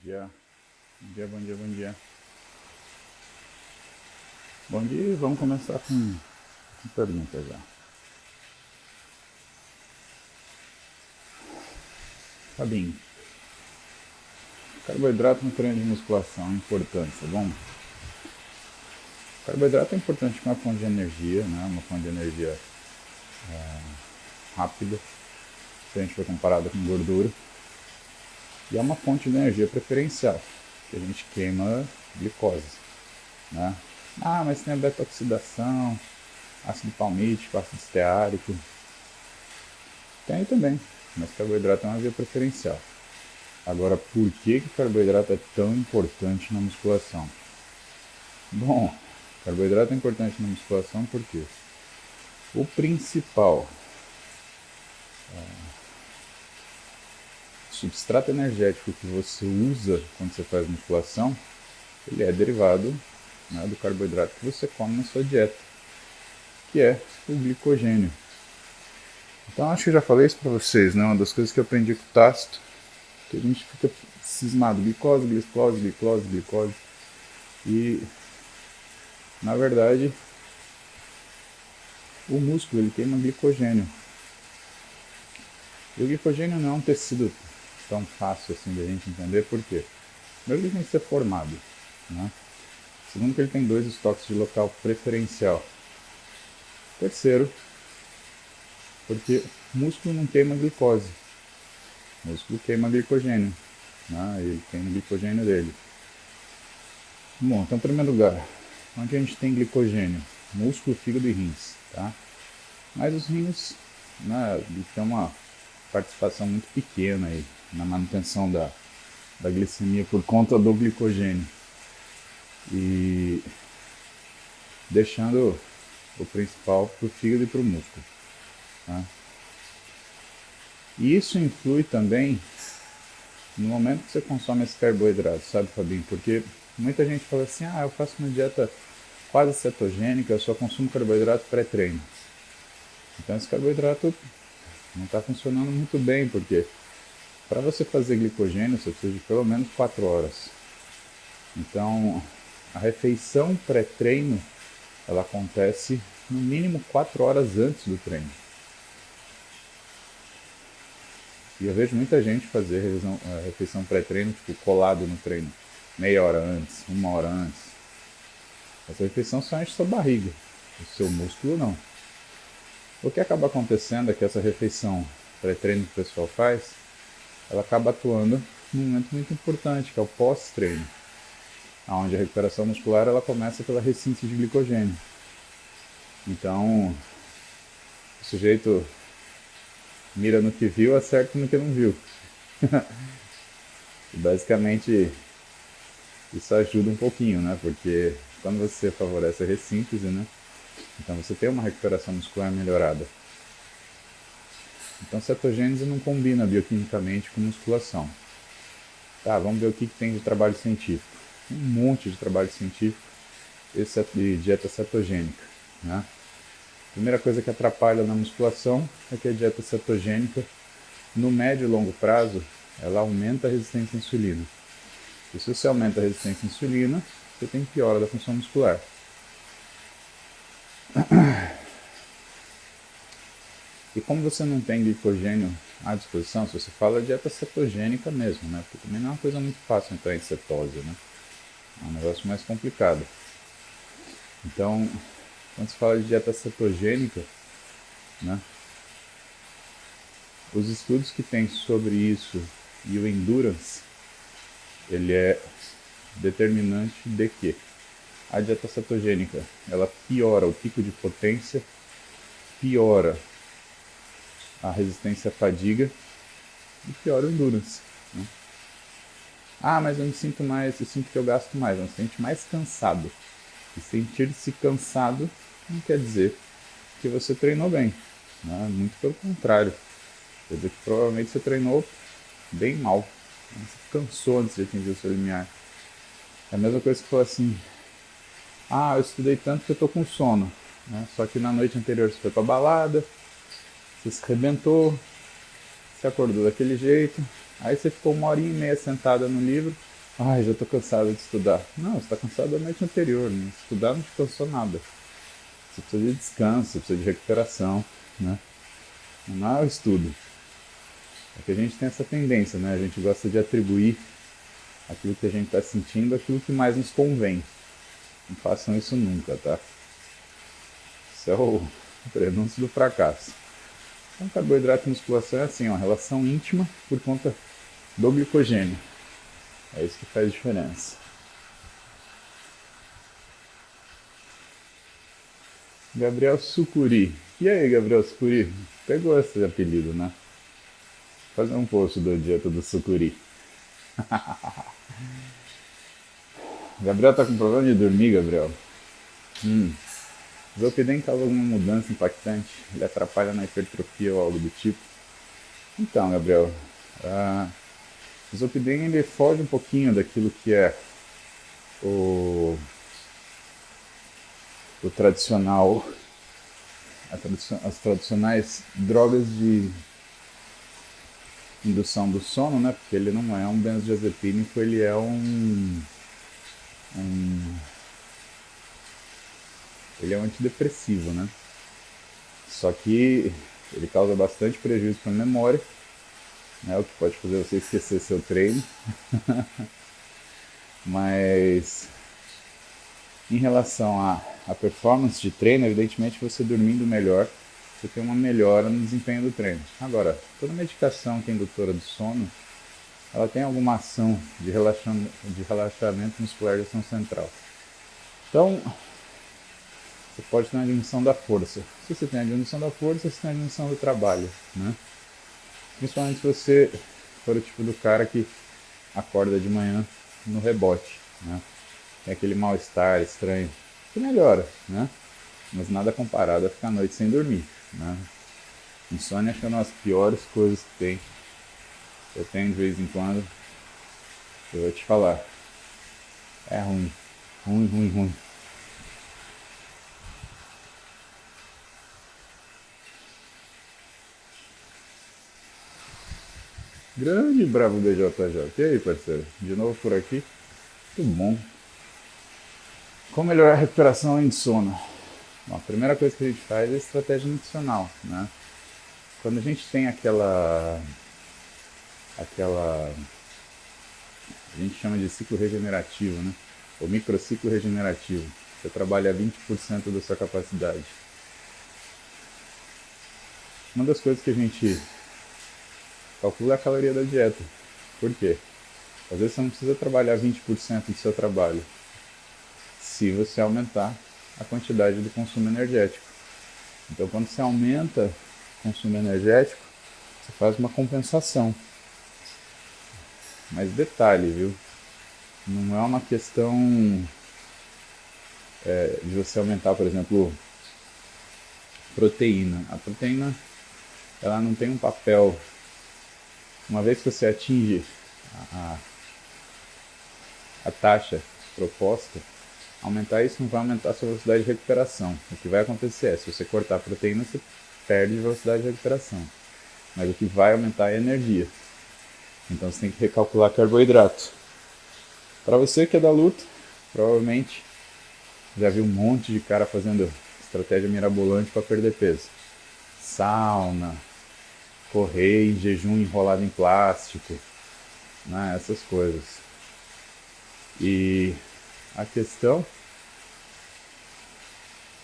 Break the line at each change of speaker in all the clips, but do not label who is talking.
dia, bom dia, bom dia, bom dia. Bom dia, vamos começar com perguntas já. Fabinho, carboidrato no treino de musculação, importância. Bom, carboidrato é importante como uma fonte de energia, né? Uma fonte de energia rápida, se a gente for comparado com gordura. E é uma fonte de energia preferencial, que a gente queima glicose, né? Ah, mas tem a beta-oxidação, ácido palmítico, ácido esteárico. Tem também, mas carboidrato é uma via preferencial. Agora, por que carboidrato é tão importante na musculação? Bom, carboidrato é importante na musculação porque o principal substrato energético que você usa quando você faz musculação, ele é derivado, né, do carboidrato que você come na sua dieta, que é o glicogênio. Então, acho que eu já falei isso para vocês, né? Uma das coisas que eu aprendi com o Tácito, que a gente fica cismado, glicose, glicose, glicose, glicose. E, na verdade, o músculo ele queima glicogênio. E o glicogênio não é um tecido tão fácil assim de a gente entender, por quê? Primeiro ele tem que ser formado, né? Segundo que ele tem 2 estoques de local preferencial. Terceiro, porque músculo não queima glicose, músculo queima glicogênio, né? Ele tem o glicogênio dele. Bom, então em primeiro lugar, onde a gente tem glicogênio? Músculo, fígado e rins, tá? Mas os rins, né, tem uma participação muito pequena aí na manutenção da glicemia por conta do glicogênio. E deixando o principal para o fígado e para o músculo. Tá? E isso influi também no momento que você consome esse carboidrato, sabe, Fabinho? Porque muita gente fala assim, eu faço uma dieta quase cetogênica, eu só consumo carboidrato pré-treino. Então esse carboidrato não está funcionando muito bem, porque para você fazer glicogênio você precisa de pelo menos 4 horas. Então a refeição pré-treino ela acontece no mínimo 4 horas antes do treino. E eu vejo muita gente fazer refeição pré-treino tipo, colado no treino, meia hora antes, 1 hora antes. Essa refeição só enche sua barriga, o seu músculo não. O que acaba acontecendo é que essa refeição pré-treino que o pessoal faz, ela acaba atuando num momento muito importante, que é o pós-treino, onde a recuperação muscular ela começa pela ressíntese de glicogênio. Então, o sujeito mira no que viu, acerta no que não viu. E basicamente, isso ajuda um pouquinho, né? Porque quando você favorece a ressíntese, né? Então você tem uma recuperação muscular melhorada. Então cetogênese não combina bioquimicamente com musculação. Tá, vamos ver o que tem de trabalho científico. Tem um monte de trabalho científico de dieta cetogênica, né? A primeira coisa que atrapalha na musculação é que a dieta cetogênica, no médio e longo prazo, ela aumenta a resistência à insulina. E se você aumenta a resistência à insulina, você tem piora da função muscular. E como você não tem glicogênio à disposição, se você fala dieta cetogênica mesmo, né? Porque também não é uma coisa muito fácil entrar em cetose, né? É um negócio mais complicado. Então, quando se fala de dieta cetogênica, né? Os estudos que tem sobre isso e o endurance, ele é determinante de que a dieta cetogênica, ela piora o pico de potência, piora a resistência à fadiga e piora o endurance. Né? Mas eu me sinto mais, eu sinto que eu gasto mais, eu me sinto mais cansado. E sentir-se cansado não quer dizer que você treinou bem, né? Muito pelo contrário. Quer dizer que provavelmente você treinou bem mal. Né? Você cansou antes de atingir o seu limiar. É a mesma coisa que falar assim, eu estudei tanto que eu tô com sono. Né? Só que na noite anterior você foi pra balada, você se arrebentou, você acordou daquele jeito, aí você ficou 1 horinha e meia sentada no livro, Ai, já tô cansado de estudar. Não, você tá cansado da noite anterior, né? Estudar não te cansou nada. Você precisa de descanso, você precisa de recuperação, né? Não é o estudo. É que a gente tem essa tendência, né? A gente gosta de atribuir aquilo que a gente está sentindo àquilo que mais nos convém. Não façam isso nunca, tá? Isso é o prenúncio do fracasso. Então, carboidrato e musculação é assim, uma relação íntima por conta do glicogênio. É isso que faz diferença. Gabriel Sucuri. E aí, Gabriel Sucuri? Pegou esse apelido, né? Vou fazer um post da dieta do Sucuri. Gabriel tá com problema de dormir, Gabriel. Zolpidem causa alguma mudança impactante? Ele atrapalha na hipertrofia ou algo do tipo? Então, Gabriel, o Zolpidem ele foge um pouquinho daquilo que é o, o tradicional, as tradicionais drogas de indução do sono, né? Porque ele não é um benzodiazepínico, ele é ele é um antidepressivo, né? Só que ele causa bastante prejuízo para a memória, né? O que pode fazer você esquecer seu treino. Mas em relação à performance de treino, evidentemente você dormindo melhor, você tem uma melhora no desempenho do treino. Agora, toda medicação que é indutora do sono, ela tem alguma ação de relaxamento muscular de ação central. Então, você pode ter uma diminuição da força. Se você tem a diminuição da força, você tem a diminuição do trabalho, né? Principalmente se você for o tipo do cara que acorda de manhã no rebote, né? Tem aquele mal-estar estranho, que melhora, né? Mas nada comparado a ficar a noite sem dormir, né? Insônia acho que é uma das piores coisas que tem. Eu tenho de vez em quando, eu vou te falar, é ruim, ruim, ruim, ruim. Grande bravo BJJ. E aí, parceiro? De novo por aqui? Muito bom. Como melhorar a recuperação em sono? Bom, a primeira coisa que a gente faz é estratégia nutricional, né? Quando a gente tem a gente chama de ciclo regenerativo, né? Ou microciclo regenerativo. Você trabalha 20% da sua capacidade. Uma das coisas que a gente calcula é a caloria da dieta. Por quê? Às vezes você não precisa trabalhar 20% do seu trabalho se você aumentar a quantidade do consumo energético. Então, quando você aumenta o consumo energético, você faz uma compensação. Mas detalhe, viu? Não é uma questão de você aumentar, por exemplo, proteína. A proteína ela não tem um papel. Uma vez que você atinge a, a taxa proposta, aumentar isso não vai aumentar a sua velocidade de recuperação. O que vai acontecer é, se você cortar a proteína, você perde velocidade de recuperação. Mas o que vai aumentar é a energia. Então você tem que recalcular carboidrato. Para você que é da luta, provavelmente já viu um monte de cara fazendo estratégia mirabolante para perder peso. Sauna, correr em jejum enrolado em plástico, né, essas coisas. E a questão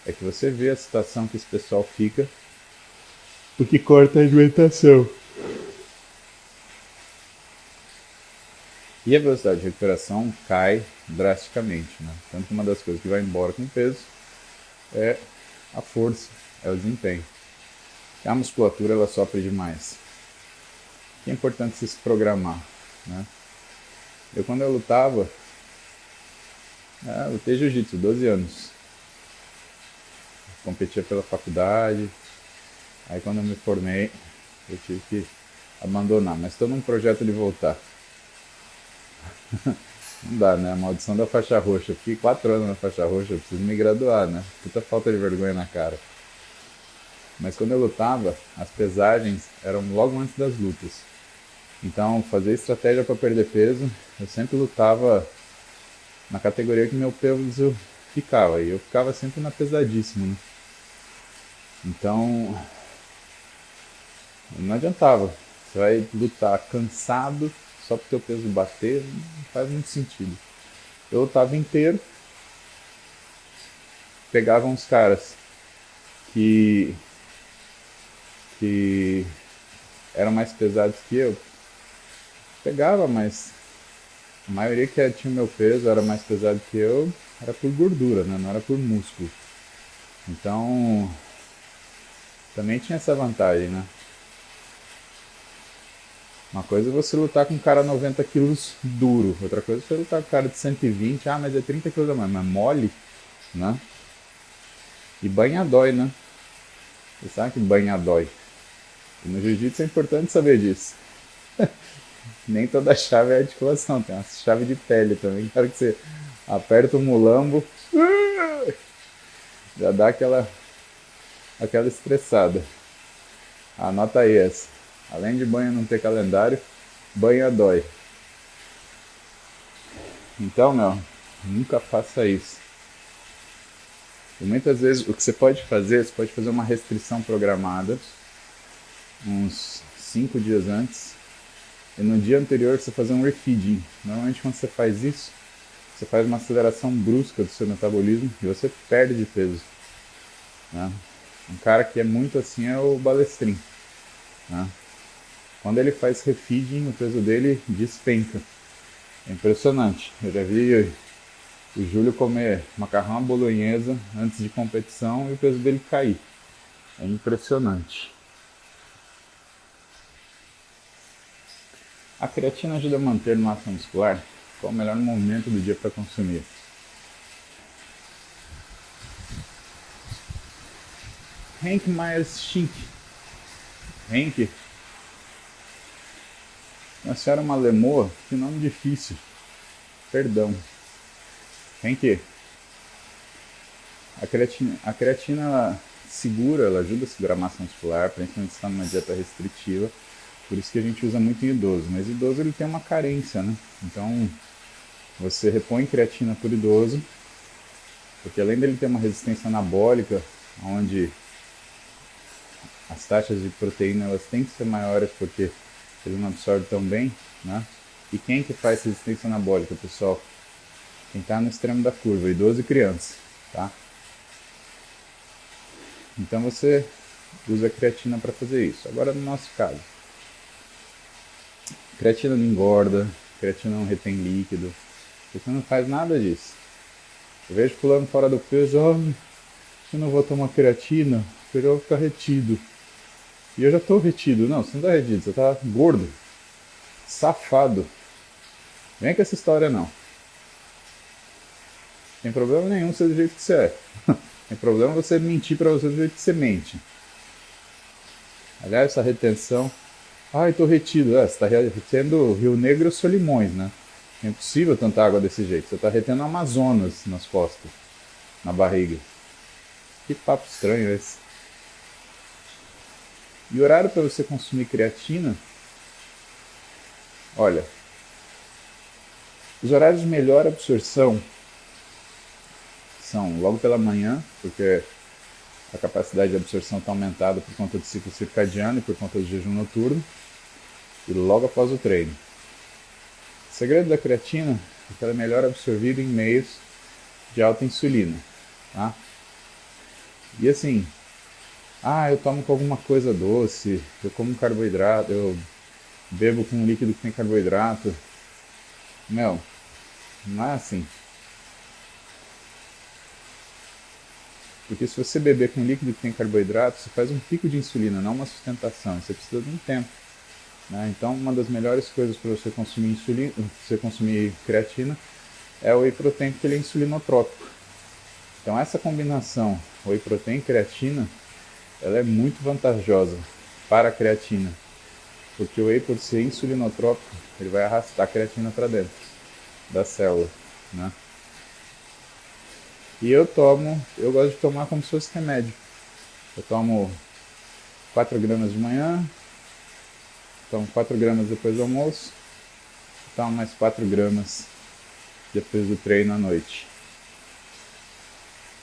é que você vê a situação que esse pessoal fica porque corta a alimentação. E a velocidade de recuperação cai drasticamente, né? Tanto que uma das coisas que vai embora com o peso é a força, é o desempenho. E a musculatura ela sofre demais. E é importante se programar, né? Quando eu lutava, eu lutei jiu-jitsu, 12 anos. Competia pela faculdade. Aí quando eu me formei, eu tive que abandonar. Mas estou num projeto de voltar. Não dá, né? A maldição da faixa roxa. Eu fiquei 4 anos na faixa roxa, eu preciso me graduar, né? Puta falta de vergonha na cara. Mas quando eu lutava, as pesagens eram logo antes das lutas. Então, fazer estratégia para perder peso, eu sempre lutava na categoria que meu peso ficava. E eu ficava sempre na pesadíssima, né? Então, não adiantava. Você vai lutar cansado só para o teu peso bater, não faz muito sentido. Eu lutava inteiro, pegava uns caras que, que eram mais pesados que eu, pegava, mas a maioria que tinha o meu peso era mais pesado que eu, era por gordura, né? Não era por músculo. Então, também tinha essa vantagem, né? Uma coisa é você lutar com um cara 90 quilos duro, outra coisa é você lutar com um cara de 120, mas é 30 quilos a mais, mas mole, né? E banha dói, né? Você sabe que banha dói. E no jiu-jitsu é importante saber disso. Nem toda chave é articulação, tem uma chave de pele também. Quero que você aperta o mulambo, já dá aquela estressada. Anota aí essa. Além de banha não ter calendário, banha dói. Então, meu, nunca faça isso. E muitas vezes o que você pode fazer uma restrição programada uns 5 dias antes e no dia anterior você fazer um refeeding. Normalmente quando você faz isso, você faz uma aceleração brusca do seu metabolismo e você perde de peso, né? Um cara que é muito assim é o Balestrin, né? Quando ele faz refeeding, o peso dele despenca. É impressionante. Eu já vi o Júlio comer macarrão à bolonhesa antes de competição e o peso dele cair. É impressionante. A creatina ajuda a manter massa muscular. Qual o melhor momento do dia para consumir? Henk Myers Schink. Henk? A senhora é uma lemoa? Que nome difícil. Perdão. Henk, a creatina ela segura, ela ajuda a segurar a massa muscular, principalmente se está numa dieta restritiva. Por isso que a gente usa muito em idoso. Mas idoso ele tem uma carência, né? Então você repõe creatina por idoso, porque além dele ter uma resistência anabólica, onde as taxas de proteína elas têm que ser maiores porque ele não absorve tão bem, né? E quem que faz resistência anabólica, pessoal? Quem está no extremo da curva, idoso e criança, tá? Então você usa a creatina para fazer isso. Agora no nosso caso, creatina não engorda, creatina não retém líquido, você não faz nada disso. Eu vejo fulano fora do peso, eu não vou tomar creatina, porque eu vou ficar retido. E eu já estou retido. Não, você não está retido, você está gordo, safado. Vem com essa história não. Tem problema nenhum ser do jeito que você é. Tem problema você mentir para você do jeito que você mente. Aliás, essa retenção. Estou retido. Você está retendo Rio Negro e Solimões, né? É impossível tanta água desse jeito. Você está retendo Amazonas nas costas, na barriga. Que papo estranho esse. E horário para você consumir creatina? Olha, os horários de melhor absorção são logo pela manhã, porque a capacidade de absorção está aumentada por conta do ciclo circadiano e por conta do jejum noturno, e logo após o treino. O segredo da creatina é que ela é melhor absorvida em meios de alta insulina, tá? E assim, eu tomo com alguma coisa doce, eu como carboidrato, eu bebo com um líquido que tem carboidrato. Não é assim. Porque se você beber com líquido que tem carboidrato, você faz um pico de insulina, não uma sustentação. Você precisa de um tempo, né? Então, uma das melhores coisas para você consumir insulina, você consumir creatina, é o whey protein, porque ele é insulinotrópico. Então, essa combinação whey protein e creatina, ela é muito vantajosa para a creatina, porque o whey, por ser insulinotrópico, ele vai arrastar a creatina para dentro da célula, né? E eu gosto de tomar como se fosse remédio. Eu tomo 4 gramas de manhã, tomo 4 gramas depois do almoço, tomo mais 4 gramas depois do treino à noite,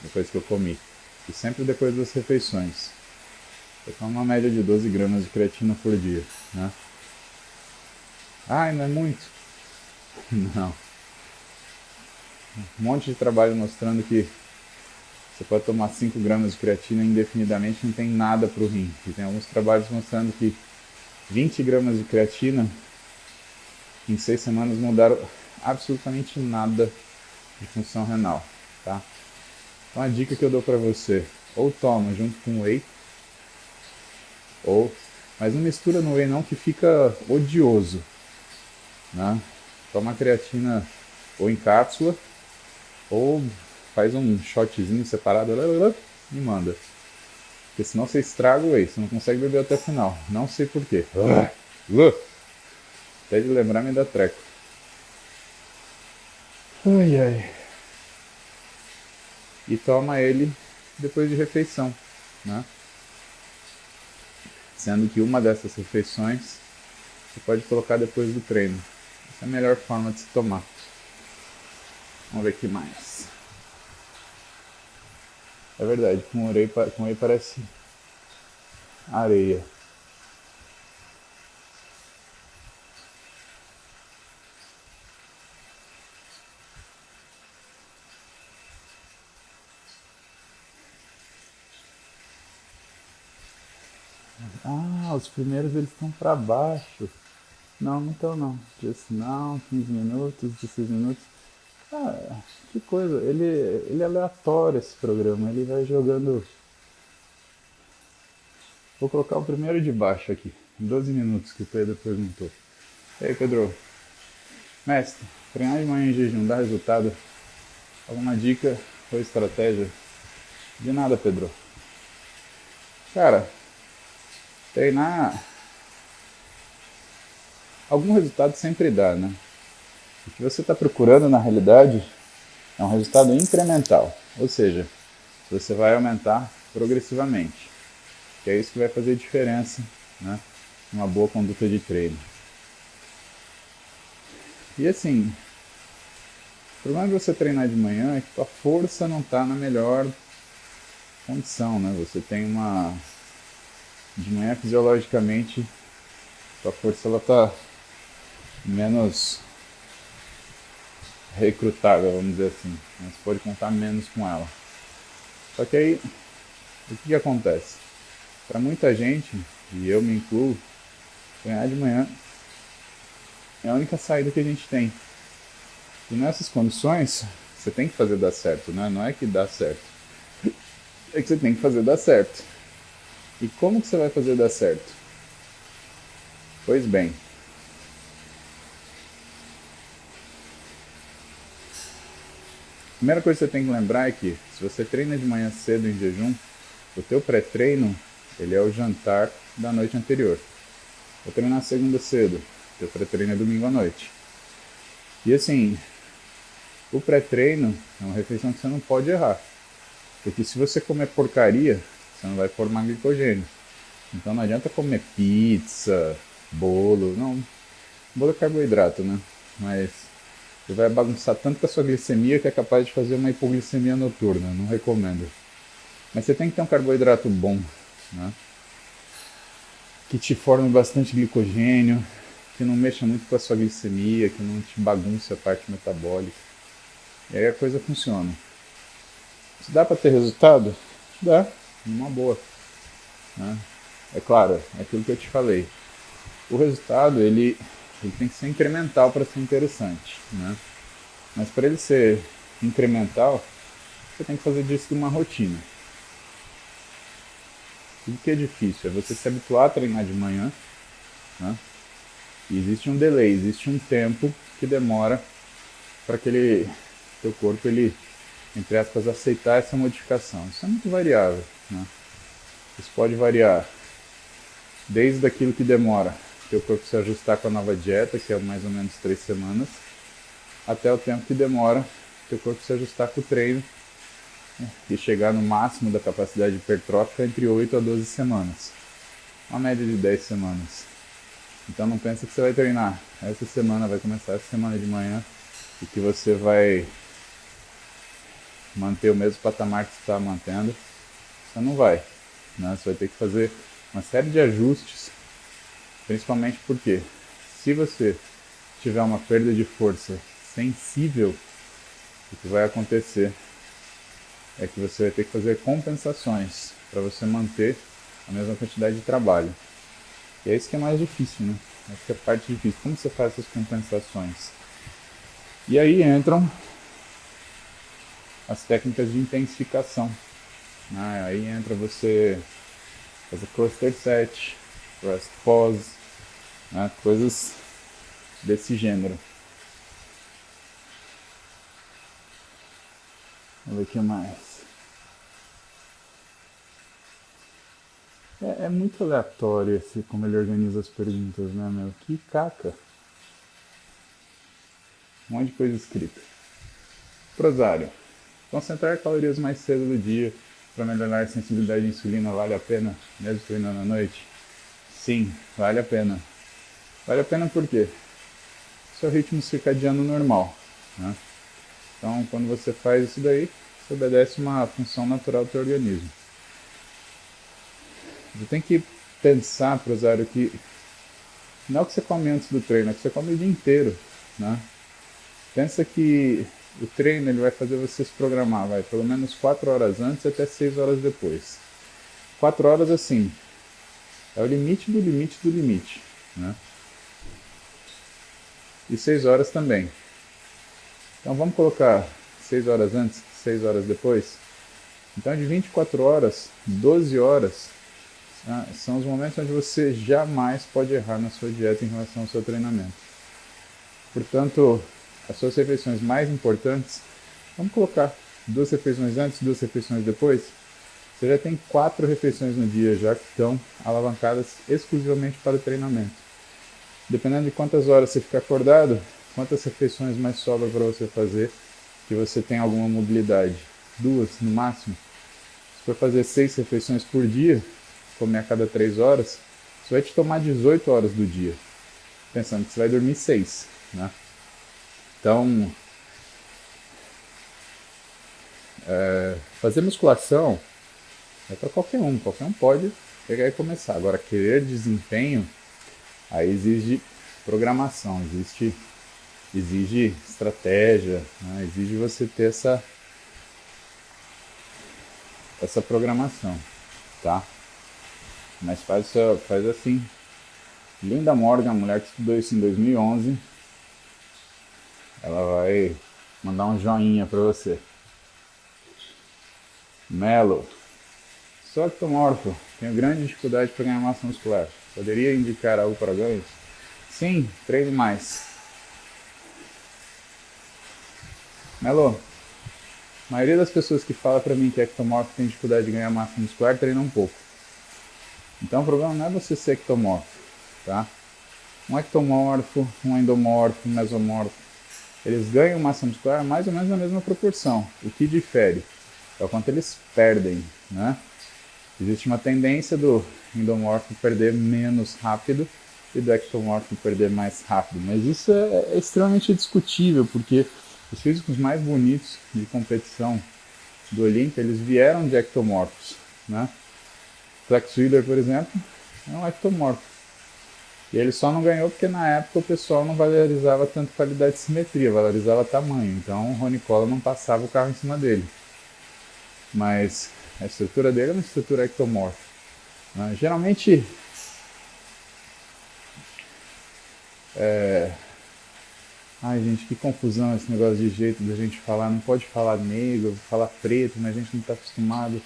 depois que eu comi. E sempre depois das refeições. Eu tomo uma média de 12 gramas de creatina por dia, né? Ai, não é muito? Não. Um monte de trabalho mostrando que você pode tomar 5 gramas de creatina indefinidamente, não tem nada para o rim. E tem alguns trabalhos mostrando que 20 gramas de creatina em 6 semanas mudaram absolutamente nada de função renal, tá? Então a dica que eu dou para você, ou toma junto com whey, mas não mistura no whey não, que fica odioso, né? Toma creatina ou em cápsula, ou faz um shotzinho separado e manda. Porque senão você estraga o whey, você não consegue beber até o final. Não sei porquê. Até de lembrar me dá treco. Ai, ai. E toma ele depois de refeição, né? Sendo que uma dessas refeições você pode colocar depois do treino. Essa é a melhor forma de se tomar. Vamos ver o que mais. É verdade, com whey parece areia. Ah, os primeiros eles estão para baixo. Não, não estão não. Disse não, 15 minutos, 16 minutos. Ah, que coisa. Ele é aleatório esse programa. Ele vai jogando. Vou colocar o primeiro de baixo aqui. 12 minutos que o Pedro perguntou. E aí, Pedro? Mestre, treinar de manhã em jejum dá resultado? Alguma dica ou estratégia? De nada, Pedro. Cara, treinar. Algum resultado sempre dá, né? O que você está procurando na realidade é um resultado incremental, ou seja, você vai aumentar progressivamente, que é isso que vai fazer diferença, né, numa boa conduta de treino. E assim, o problema de você treinar de manhã é que tua força não está na melhor condição, né? Você tem uma de manhã fisiologicamente tua força ela está menos recrutável, vamos dizer assim. Você pode contar menos com ela. Só que aí, o que acontece? Para muita gente, e eu me incluo, treinar de manhã é a única saída que a gente tem. E nessas condições, você tem que fazer dar certo, né? Não é que dá certo. É que você tem que fazer dar certo. E como que você vai fazer dar certo? Pois bem, a primeira coisa que você tem que lembrar é que se você treina de manhã cedo em jejum, o teu pré-treino ele é o jantar da noite anterior. Vou treinar segunda cedo, o teu pré-treino é domingo à noite. E assim, o pré-treino é uma refeição que você não pode errar. Porque se você comer porcaria, você não vai formar glicogênio. Então não adianta comer pizza, bolo, não. Bolo é carboidrato, né? Mas você vai bagunçar tanto com a sua glicemia que é capaz de fazer uma hipoglicemia noturna. Não recomendo. Mas você tem que ter um carboidrato bom, né? Que te forme bastante glicogênio, que não mexa muito com a sua glicemia, que não te bagunce a parte metabólica. E aí a coisa funciona. Se dá para ter resultado? Dá, uma boa. Né? É claro, é aquilo que eu te falei. O resultado ele tem que ser incremental para ser interessante. Né? Mas para ele ser incremental, você tem que fazer disso uma rotina. O que é difícil é você se habituar a treinar de manhã. Né? E existe um delay, existe um tempo que demora para aquele teu corpo ele, entre aspas, aceitar essa modificação. Isso é muito variável. Né? Isso pode variar desde aquilo que demora teu corpo se ajustar com a nova dieta, que é mais ou menos 3 semanas, até o tempo que demora teu corpo se ajustar com o treino, né? E chegar no máximo da capacidade hipertrófica entre 8 a 12 semanas. Uma média de 10 semanas. Então não pensa que você vai treinar essa semana, vai começar essa semana de manhã e que você vai manter o mesmo patamar que você está mantendo. Você não vai, né? Você vai ter que fazer uma série de ajustes, principalmente porque se você tiver uma perda de força sensível, o que vai acontecer é que você vai ter que fazer compensações para você manter a mesma quantidade de trabalho. E é isso que é mais difícil, né? Essa que é a parte difícil. Como você faz essas compensações? E aí entram as técnicas de intensificação. Né? Aí entra você fazer cluster set, rest pause, né? Coisas desse gênero. Vamos ver o que mais. É muito aleatório esse, como ele organiza as perguntas, né, meu? Que caca. Um monte de coisa escrita. Prosário. Concentrar calorias mais cedo do dia para melhorar a sensibilidade à insulina vale a pena, mesmo treinando à noite? Sim, vale a pena. Vale a pena por quê? Seu ritmo circadiano normal. Né? Então, quando você faz isso daí, você obedece uma função natural do seu organismo. Você tem que pensar, Prosário, que não é o que você come antes do treino, é o que você come o dia inteiro. Né? Pensa que o treino ele vai fazer você se programar, vai pelo menos 4 horas antes até 6 horas depois. 4 horas assim, é o limite do limite do limite. Né? E 6 horas também. Então vamos colocar 6 horas antes, 6 horas depois. Então de 24 horas, 12 horas são os momentos onde você jamais pode errar na sua dieta em relação ao seu treinamento. Portanto, as suas refeições mais importantes, vamos colocar 2 refeições antes, 2 refeições depois. Você já tem 4 refeições no dia já que estão alavancadas exclusivamente para o treinamento. Dependendo de quantas horas você ficar acordado, quantas refeições mais sobra para você fazer, que você tem alguma mobilidade. 2 no máximo. Se for fazer 6 refeições por dia, comer a cada 3 horas, isso vai te tomar 18 horas do dia. Pensando que você vai dormir 6, né? Então, fazer musculação é para qualquer um pode pegar e começar. Agora, querer desempenho, aí exige programação, exige estratégia, né? Exige você ter essa programação, tá? Mas faz assim. Linda Morgan, a mulher que estudou isso em 2011, ela vai mandar um joinha para você. Melo, sou ectomorfo, tenho grande dificuldade para ganhar massa muscular. Poderia indicar algo para ganhos? Sim, treine mais. Melo, a maioria das pessoas que fala para mim que é ectomorfo tem dificuldade de ganhar massa muscular treina um pouco. Então o problema não é você ser ectomorfo, tá? Um ectomorfo, um endomorfo, um mesomorfo, eles ganham massa muscular mais ou menos na mesma proporção. O que difere é o quanto eles perdem, né? Existe uma tendência do endomorfo perder menos rápido e do ectomorfo perder mais rápido, mas isso é extremamente discutível, porque os físicos mais bonitos de competição do Olímpia, eles vieram de ectomorfos, né? Flex Wheeler, por exemplo, é um ectomorfo. E ele só não ganhou porque na época o pessoal não valorizava tanto qualidade de simetria, valorizava tamanho. Então o Ronnie Coleman não passava o carro em cima dele. Mas a estrutura dele é uma estrutura ectomorfa. Geralmente, ai gente, que confusão esse negócio de jeito da gente falar. Não pode falar negro, falar preto, mas a gente não está acostumado.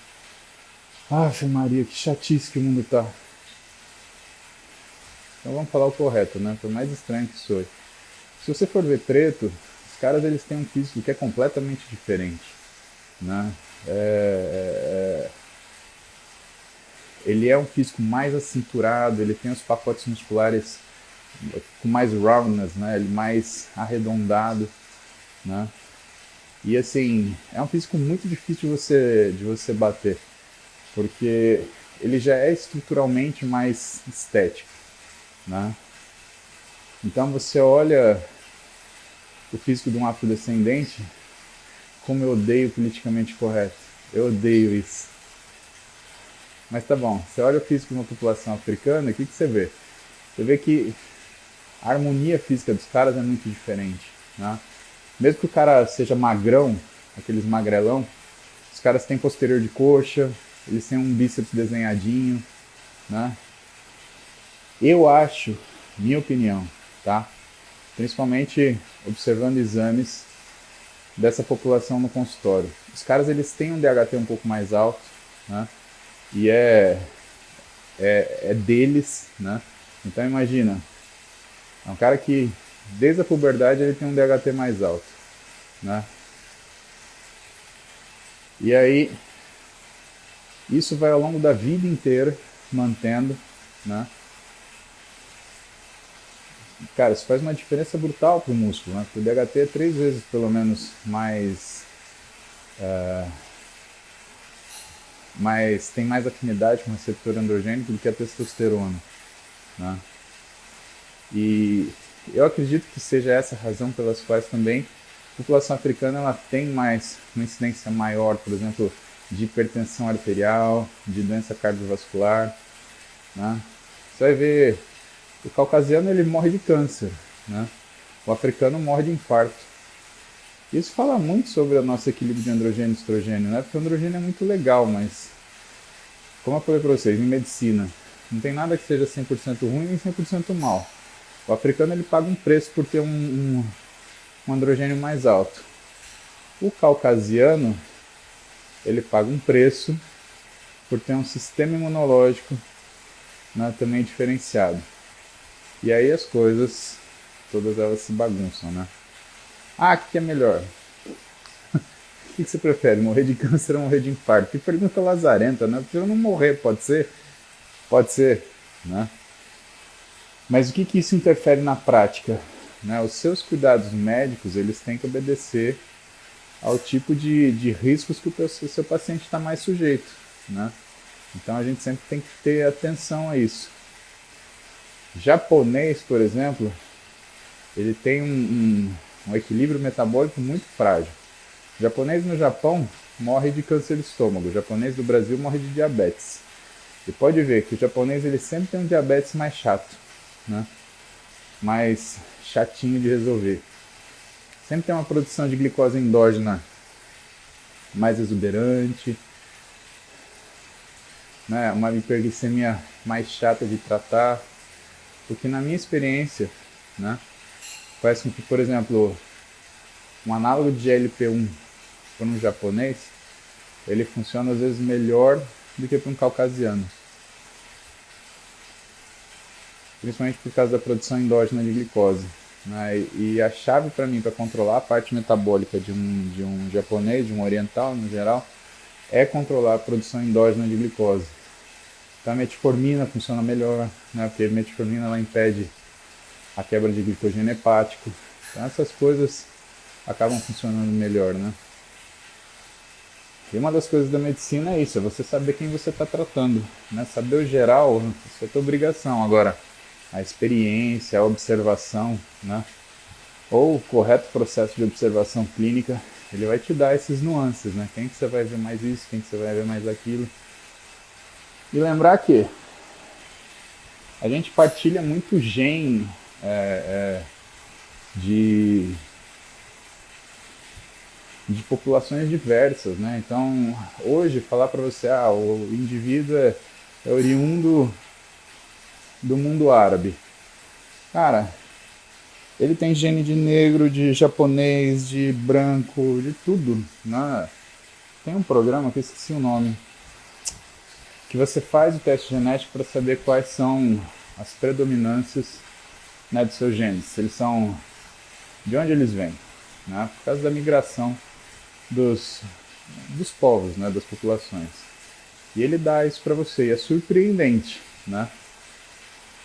Aff, Maria, que chatice que o mundo tá. Então vamos falar o correto, né? Por mais estranho que soe. Se você for ver preto, os caras eles têm um físico que é completamente diferente, né? Ele é um físico mais acinturado, ele tem os pacotes musculares com mais roundness, né? Ele mais arredondado, né? E assim, é um físico muito difícil de você bater, porque ele já é estruturalmente mais estético, né? Então você olha o físico de um afrodescendente, como eu odeio politicamente correto. Eu odeio isso. Mas tá bom, você olha o físico de uma população africana, o que você vê? Você vê que a harmonia física dos caras é muito diferente, né? Mesmo que o cara seja magrão, aqueles magrelão, os caras têm posterior de coxa, eles têm um bíceps desenhadinho, né? Eu acho, minha opinião, tá? Principalmente observando exames dessa população no consultório. Os caras, eles têm um DHT um pouco mais alto, né? E é deles, né? Então imagina, é um cara que desde a puberdade ele tem um DHT mais alto, né? E aí isso vai ao longo da vida inteira mantendo, né? Cara, isso faz uma diferença brutal pro músculo, né? Porque o DHT é 3 vezes pelo menos mais tem mais afinidade com o receptor androgênico do que a testosterona, né? E eu acredito que seja essa a razão pelas quais também a população africana ela tem mais uma incidência maior, por exemplo, de hipertensão arterial, de doença cardiovascular, né? Você vai ver, o caucasiano ele morre de câncer, né? O africano morre de infarto. Isso fala muito sobre o nosso equilíbrio de androgênio e estrogênio, né? Porque o androgênio é muito legal, mas como eu falei para vocês, em medicina, não tem nada que seja 100% ruim nem 100% mal. O africano ele paga um preço por ter um androgênio mais alto. O caucasiano ele paga um preço por ter um sistema imunológico, né, também diferenciado. E aí as coisas, todas elas se bagunçam, né? Ah, o que é melhor? O que você prefere, morrer de câncer ou morrer de infarto? Que pergunta lazarenta, né? Eu prefiro não morrer, pode ser? Pode ser, né? Mas o que isso interfere na prática? Né? Os seus cuidados médicos, eles têm que obedecer ao tipo de riscos que o seu paciente está mais sujeito, né? Então a gente sempre tem que ter atenção a isso. Japonês, por exemplo, ele tem um equilíbrio metabólico muito frágil. O japonês no Japão morre de câncer de estômago, o japonês do Brasil morre de diabetes. E pode ver que o japonês ele sempre tem um diabetes mais chato, né? Mais chatinho de resolver. Sempre tem uma produção de glicose endógena mais exuberante, né? Uma hiperglicemia mais chata de tratar, porque na minha experiência, né, faz com que, por exemplo, um análogo de GLP-1 para um japonês, ele funciona às vezes melhor do que para um caucasiano. Principalmente por causa da produção endógena de glicose. Né? E a chave para mim, para controlar a parte metabólica de um japonês, de um oriental no geral, é controlar a produção endógena de glicose. Então a metformina funciona melhor, né? Porque a metformina ela impede a quebra de glicogênio hepático. Então essas coisas acabam funcionando melhor, né? E uma das coisas da medicina é isso, é você saber quem você está tratando, né? Saber o geral, isso é tua obrigação. Agora, a experiência, a observação, né? Ou o correto processo de observação clínica, ele vai te dar esses nuances, né? Quem que você vai ver mais isso, quem que você vai ver mais aquilo. E lembrar que a gente partilha muito gene de populações diversas, né? Então, hoje, falar para você, o indivíduo é oriundo do mundo árabe. Cara, ele tem gene de negro, de japonês, de branco, de tudo, né? Tem um programa que eu esqueci o nome, que você faz o teste genético para saber quais são as predominâncias, né, dos seus genes. Eles são, de onde eles vêm, né? Por causa da migração dos povos, né, das populações. E ele dá isso para você, e é surpreendente, né?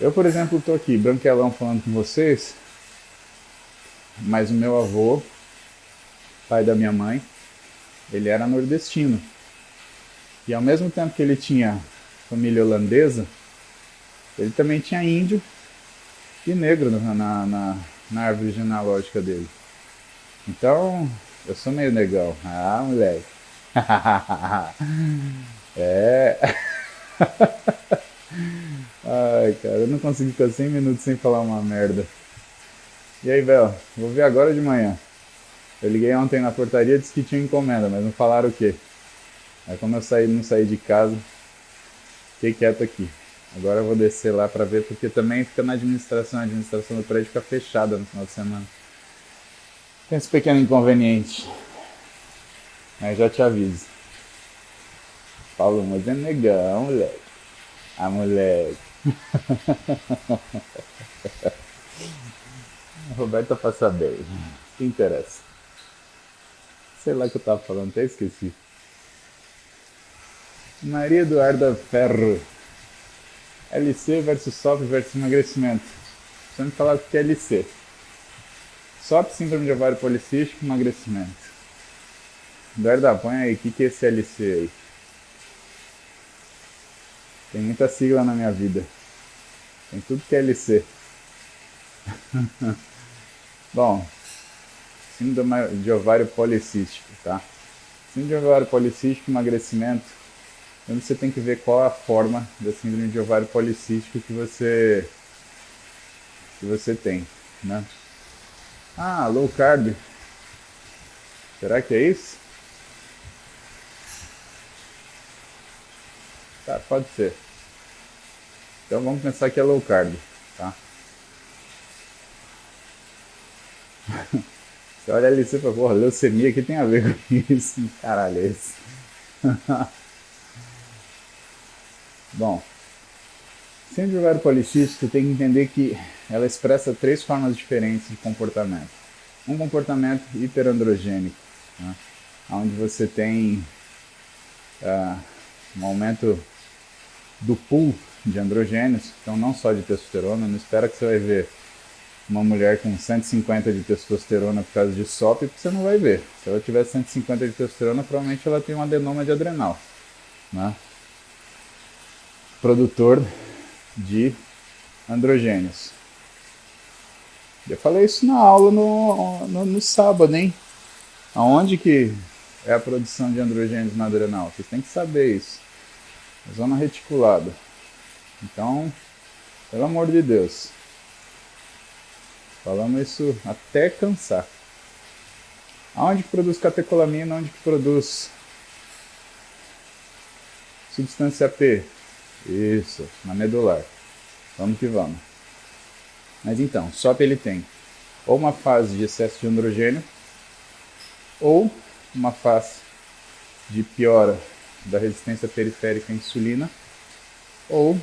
Eu, por exemplo, estou aqui, branquelão, falando com vocês, mas o meu avô, pai da minha mãe, ele era nordestino. E ao mesmo tempo que ele tinha família holandesa, ele também tinha índio e negro na árvore genealógica dele. Então, eu sou meio negão. Ah, moleque. É. Ai, cara, eu não consigo ficar 100 minutos sem falar uma merda. E aí, Bel, vou ver agora de manhã. Eu liguei ontem na portaria, disse que tinha encomenda, mas não falaram o quê. Aí como eu não saí de casa, fiquei quieto aqui. Agora eu vou descer lá pra ver, porque também fica na administração, a administração do prédio fica fechada no final de semana. Tem esse pequeno inconveniente, mas já te aviso. Paulo, mas é negão, moleque. Ah, moleque. A Roberta passa bem. O que interessa? Sei lá o que eu tava falando, até esqueci. Maria Eduarda Ferro. LC versus SOP versus emagrecimento. Você me falar o que é LC. SOP, síndrome de ovário policístico, emagrecimento. Eduarda, põe aí, o que é esse LC aí? Tem muita sigla na minha vida. Tem tudo que é LC. Bom, síndrome de ovário policístico, tá? Síndrome de ovário policístico, emagrecimento. Então você tem que ver qual é a forma da síndrome de ovário policístico que você tem, né? Ah, low carb. Será que é isso? Tá, pode ser. Então vamos pensar que é low carb, tá? Você olha ali e você fala, porra, leucemia, o que tem a ver com isso? Caralho, é isso. Bom, síndrome de ovário policístico, você tem que entender que ela expressa três formas diferentes de comportamento. Um comportamento hiperandrogênico, né? Onde você tem um aumento do pool de androgênios, então não só de testosterona. Não espera que você vai ver uma mulher com 150 de testosterona por causa de SOP, porque você não vai ver. Se ela tiver 150 de testosterona, provavelmente ela tem um adenoma de adrenal, né? Produtor de androgênios. Eu falei isso na aula no sábado, hein? Aonde que é a produção de androgênios na adrenal? Vocês têm que saber isso. Zona reticulada. Então, pelo amor de Deus. Falamos isso até cansar. Aonde que produz catecolamina? Onde que produz substância P? Isso, na medular. Vamos que vamos. Mas então, SOP ele tem ou uma fase de excesso de androgênio, ou uma fase de piora da resistência periférica à insulina, ou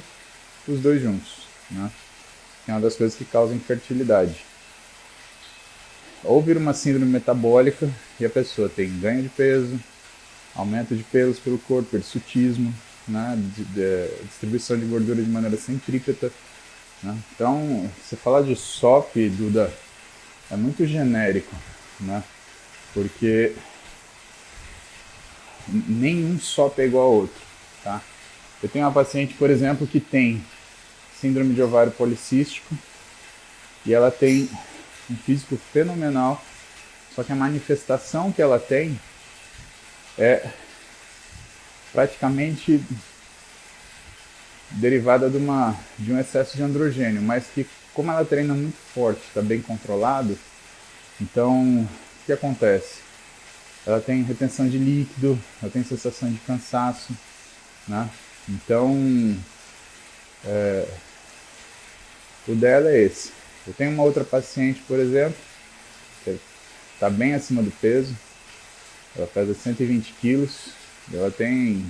os dois juntos, né? Que é uma das coisas que causa infertilidade. Ou vira uma síndrome metabólica e a pessoa tem ganho de peso, aumento de pelos pelo corpo, hirsutismo, né? Distribuição de gordura de maneira centrípeta, né? Então, você falar de SOP, Duda, é muito genérico, né? Porque nenhum SOP é igual ao outro, tá? Eu tenho uma paciente, por exemplo, que tem síndrome de ovário policístico e ela tem um físico fenomenal, só que a manifestação que ela tem é praticamente derivada de um excesso de androgênio, mas que como ela treina muito forte, está bem controlado, então o que acontece? Ela tem retenção de líquido, ela tem sensação de cansaço, né? Então o dela é esse. Eu tenho uma outra paciente, por exemplo, que está bem acima do peso, ela pesa 120 quilos, ela tem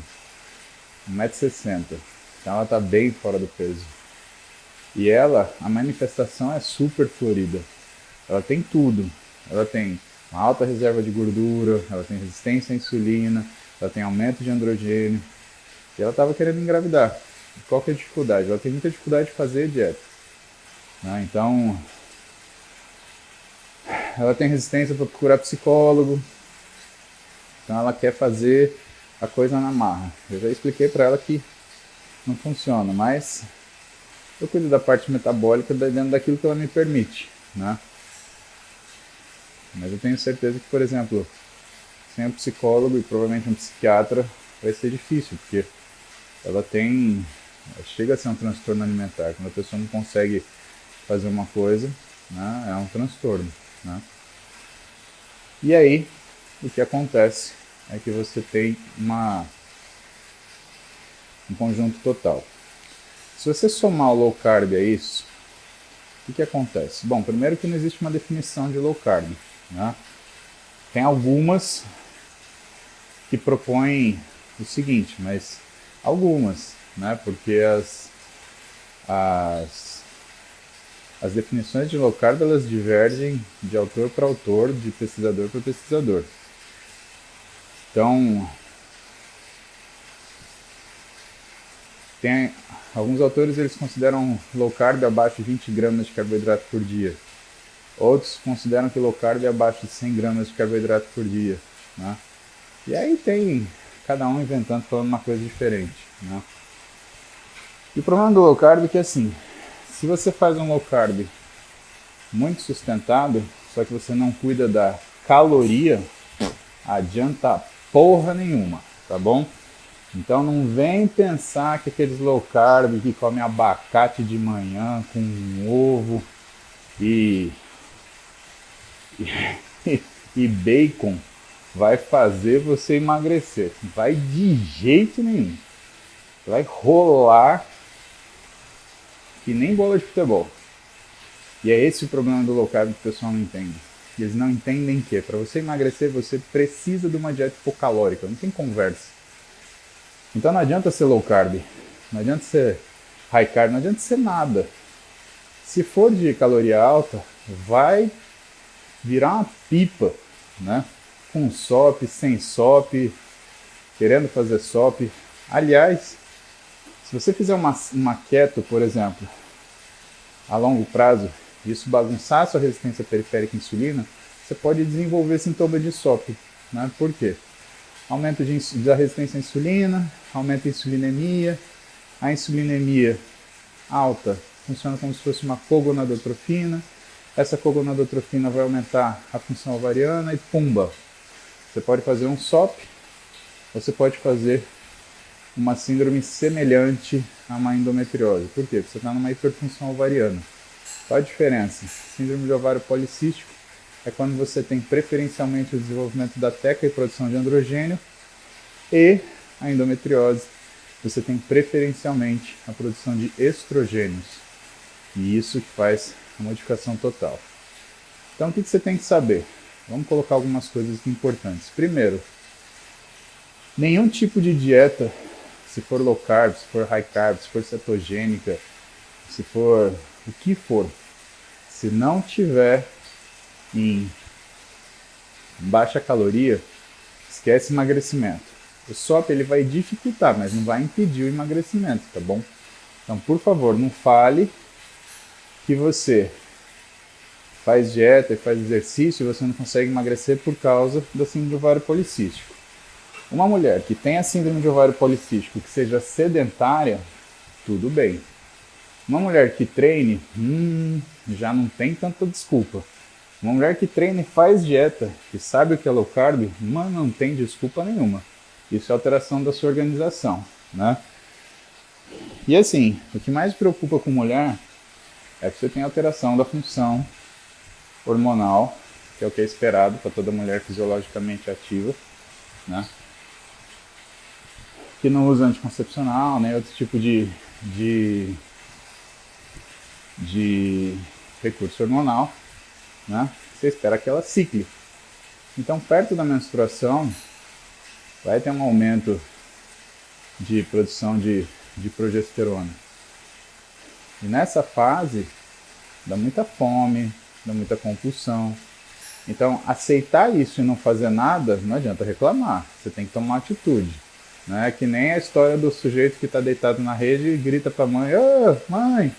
1,60 m, então ela está bem fora do peso. E ela, a manifestação é super florida, ela tem tudo, ela tem uma alta reserva de gordura, ela tem resistência à insulina, ela tem aumento de androgênio, e ela estava querendo engravidar. Qual que é a dificuldade? Ela tem muita dificuldade de fazer dieta, né? Então ela tem resistência para procurar psicólogo, então ela quer fazer a coisa na marra. Eu já expliquei para ela que não funciona, mas eu cuido da parte metabólica dentro daquilo que ela me permite, né? Mas eu tenho certeza que, por exemplo, sem um psicólogo e provavelmente um psiquiatra vai ser difícil, porque ela chega a ser um transtorno alimentar. Quando a pessoa não consegue fazer uma coisa, né, é um transtorno, né? E aí, o que acontece é que você tem um conjunto total. Se você somar o low carb a isso, o que acontece? Bom, primeiro que não existe uma definição de low carb, né? Tem algumas que propõem o seguinte, mas algumas, né? Porque as definições de low carb elas divergem de autor para autor, de pesquisador para pesquisador. Então, tem alguns autores eles consideram low carb abaixo de 20 gramas de carboidrato por dia. Outros consideram que low carb é abaixo de 100 gramas de carboidrato por dia, né? E aí tem cada um inventando, falando uma coisa diferente, né? E o problema do low carb é que assim, se você faz um low carb muito sustentado, só que você não cuida da caloria, adianta porra nenhuma, tá bom? Então não vem pensar que aqueles low carb que come abacate de manhã com ovo e bacon vai fazer você emagrecer. Não vai de jeito nenhum. Vai rolar que nem bola de futebol. E é esse o problema do low carb que o pessoal não entende. Eles não entendem que para você emagrecer você precisa de uma dieta hipocalórica. Não tem conversa. Então não adianta ser low carb, não adianta ser high carb, não adianta ser nada. Se for de caloria alta, vai virar uma pipa, né? Com SOP, sem SOP, querendo fazer SOP. Aliás, se você fizer uma keto, por exemplo, a longo prazo, isso bagunçar a sua resistência periférica à insulina, você pode desenvolver sintoma de SOP, né? Por quê? Aumento da resistência à insulina, aumenta a insulinemia. A insulinemia alta funciona como se fosse uma cogonadotrofina. Essa cogonadotrofina vai aumentar a função ovariana e pumba. Você pode fazer um SOP, você pode fazer uma síndrome semelhante a uma endometriose. Por quê? Porque você está numa hiperfunção ovariana. Qual a diferença? Síndrome de ovário policístico é quando você tem preferencialmente o desenvolvimento da teca e produção de androgênio, e a endometriose você tem preferencialmente a produção de estrogênios. E isso que faz a modificação total. Então o que você tem que saber? Vamos colocar algumas coisas importantes. Primeiro, nenhum tipo de dieta, se for low carb, se for high carb, se for cetogênica, se for o que for, se não tiver em baixa caloria, esquece emagrecimento. O SOP ele vai dificultar, mas não vai impedir o emagrecimento, tá bom? Então, por favor, não fale que você faz dieta e faz exercício e você não consegue emagrecer por causa da síndrome de ovário policístico. Uma mulher que tem a síndrome de ovário policístico que seja sedentária, tudo bem. Uma mulher que treine, já não tem tanta desculpa. Uma mulher que treina e faz dieta, que sabe o que é low carb, não tem desculpa nenhuma. Isso é alteração da sua organização, né? E assim, o que mais preocupa com mulher é que você tem alteração da função hormonal, que é o que é esperado para toda mulher fisiologicamente ativa, né? Que não usa anticoncepcional, nem outro tipo de recurso hormonal, né? Você espera que ela cicle. Então, perto da menstruação, vai ter um aumento de produção de progesterona. E nessa fase, dá muita fome, dá muita compulsão. Então, aceitar isso e não fazer nada, não adianta reclamar. Você tem que tomar atitude. Não é que nem a história do sujeito que está deitado na rede e grita para a mãe: "Ô, mãe,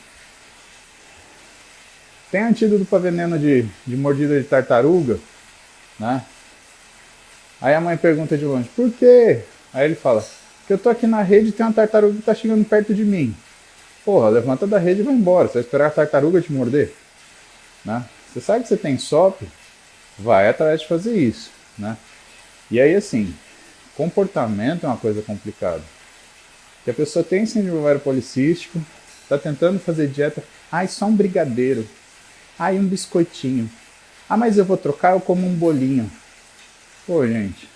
tem antídoto para veneno de mordida de tartaruga?", né? Aí a mãe pergunta de longe: "Por quê?". Aí ele fala: "Porque eu tô aqui na rede e tem uma tartaruga que está chegando perto de mim". Porra, levanta da rede e vai embora. Você vai esperar a tartaruga te morder? Né? Você sabe que você tem SOP, vai atrás de fazer isso. Né? E aí, assim, comportamento é uma coisa complicada. Que a pessoa tem síndrome ovário policístico, está tentando fazer dieta. Ai, só um brigadeiro. Ai, um biscoitinho. Ah, mas eu vou trocar, eu como um bolinho. Pô, gente,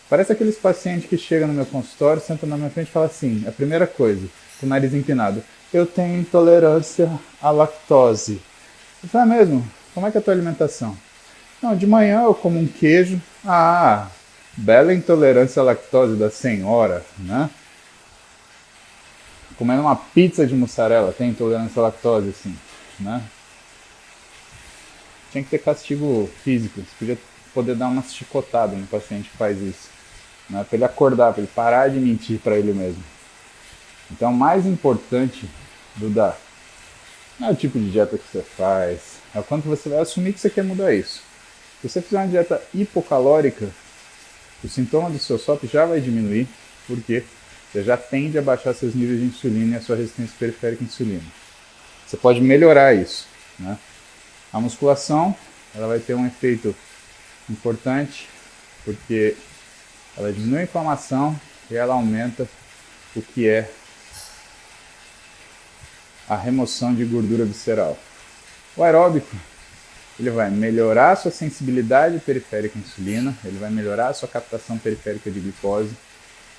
parece aqueles pacientes que chegam no meu consultório, sentam na minha frente e falam assim, a primeira coisa, com o nariz empinado, eu tenho intolerância à lactose. Eu falo, é mesmo? Como é que é a tua alimentação? Não, de manhã eu como um queijo. Ah, bela intolerância à lactose da senhora, né? Comendo uma pizza de mussarela, tem intolerância à lactose, assim, né? Tinha que ter castigo físico, você podia poder dar uma chicotada no paciente que faz isso, né? Para ele acordar, para ele parar de mentir para ele mesmo. Então, o mais importante, Duda, não é o tipo de dieta que você faz, é o quanto você vai assumir que você quer mudar isso. Se você fizer uma dieta hipocalórica, o sintoma do seu SOP já vai diminuir, porque você já tende a baixar seus níveis de insulina e a sua resistência periférica à insulina. Você pode melhorar isso, né? A musculação, ela vai ter um efeito importante, porque ela diminui a inflamação e ela aumenta o que é a remoção de gordura visceral. O aeróbico, ele vai melhorar a sua sensibilidade periférica à insulina, ele vai melhorar a sua captação periférica de glicose,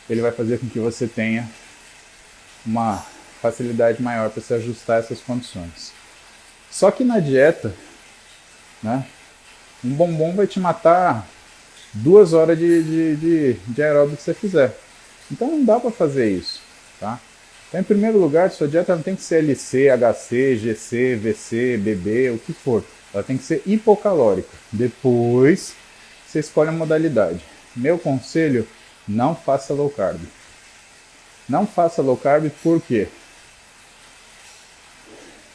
ele vai fazer com que você tenha uma facilidade maior para se ajustar a essas condições. Só que na dieta, né, um bombom vai te matar 2 horas de aeróbico que você fizer. Então não dá para fazer isso, tá? Então, em primeiro lugar, sua dieta não tem que ser LC, HC, GC, VC, BB, o que for. Ela tem que ser hipocalórica. Depois, você escolhe a modalidade. Meu conselho, não faça low carb. Não faça low carb por quê?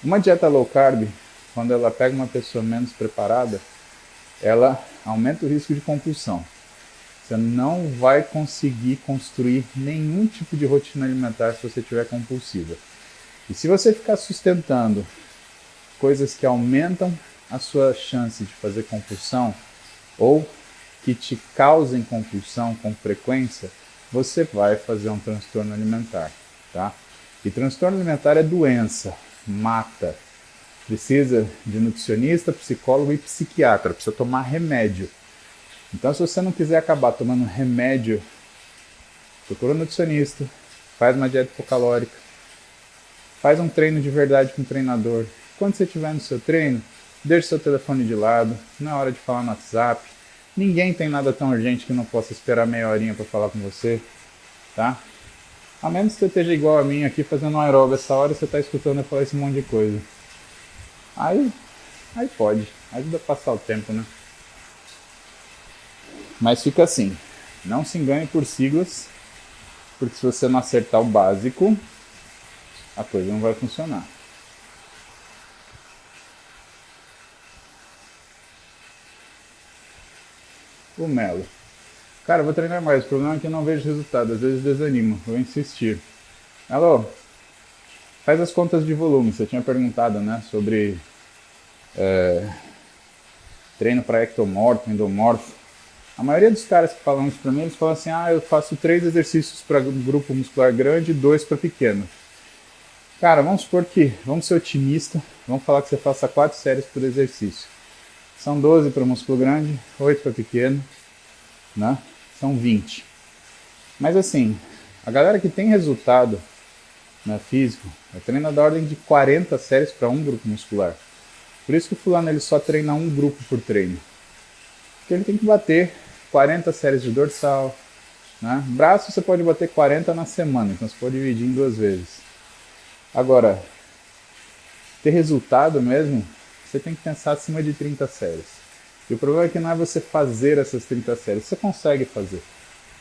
Uma dieta low carb, quando ela pega uma pessoa menos preparada, ela aumenta o risco de compulsão. Você não vai conseguir construir nenhum tipo de rotina alimentar se você tiver compulsiva. E se você ficar sustentando coisas que aumentam a sua chance de fazer compulsão ou que te causem compulsão com frequência, você vai fazer um transtorno alimentar, tá? E transtorno alimentar é doença, mata. Precisa de nutricionista, psicólogo e psiquiatra, precisa tomar remédio. Então, se você não quiser acabar tomando remédio, procura um nutricionista, faz uma dieta hipocalórica, faz um treino de verdade com o treinador. Quando você estiver no seu treino, deixe seu telefone de lado, não é hora de falar no WhatsApp. Ninguém tem nada tão urgente que não possa esperar meia horinha para falar com você, tá? A menos que você esteja igual a mim aqui fazendo um aeróbio essa hora e você está escutando eu falar esse monte de coisa. Aí pode, ajuda a passar o tempo, né? Mas fica assim, não se engane por siglas, porque se você não acertar o básico, a coisa não vai funcionar. O Melo. Cara, eu vou treinar mais, o problema é que eu não vejo resultado, às vezes desanimo, vou insistir. Alô, faz as contas de volume, você tinha perguntado, né, sobre treino para ectomorfo, endomorfo. A maioria dos caras que falam isso pra mim, eles falam assim, eu faço 3 exercícios para grupo muscular grande e 2 para pequeno. Cara, vamos supor que, vamos ser otimista, vamos falar que você faça 4 séries por exercício. São 12 para músculo grande, 8 para pequeno, né? São 20. Mas assim, a galera que tem resultado, né, físico, treina da ordem de 40 séries para um grupo muscular. Por isso que o fulano ele só treina um grupo por treino. Porque ele tem que bater 40 séries de dorsal, né? Braço você pode bater 40 na semana, então você pode dividir em 2 vezes. Agora, ter resultado mesmo, você tem que pensar acima de 30 séries. E o problema é que não é você fazer essas 30 séries, você consegue fazer.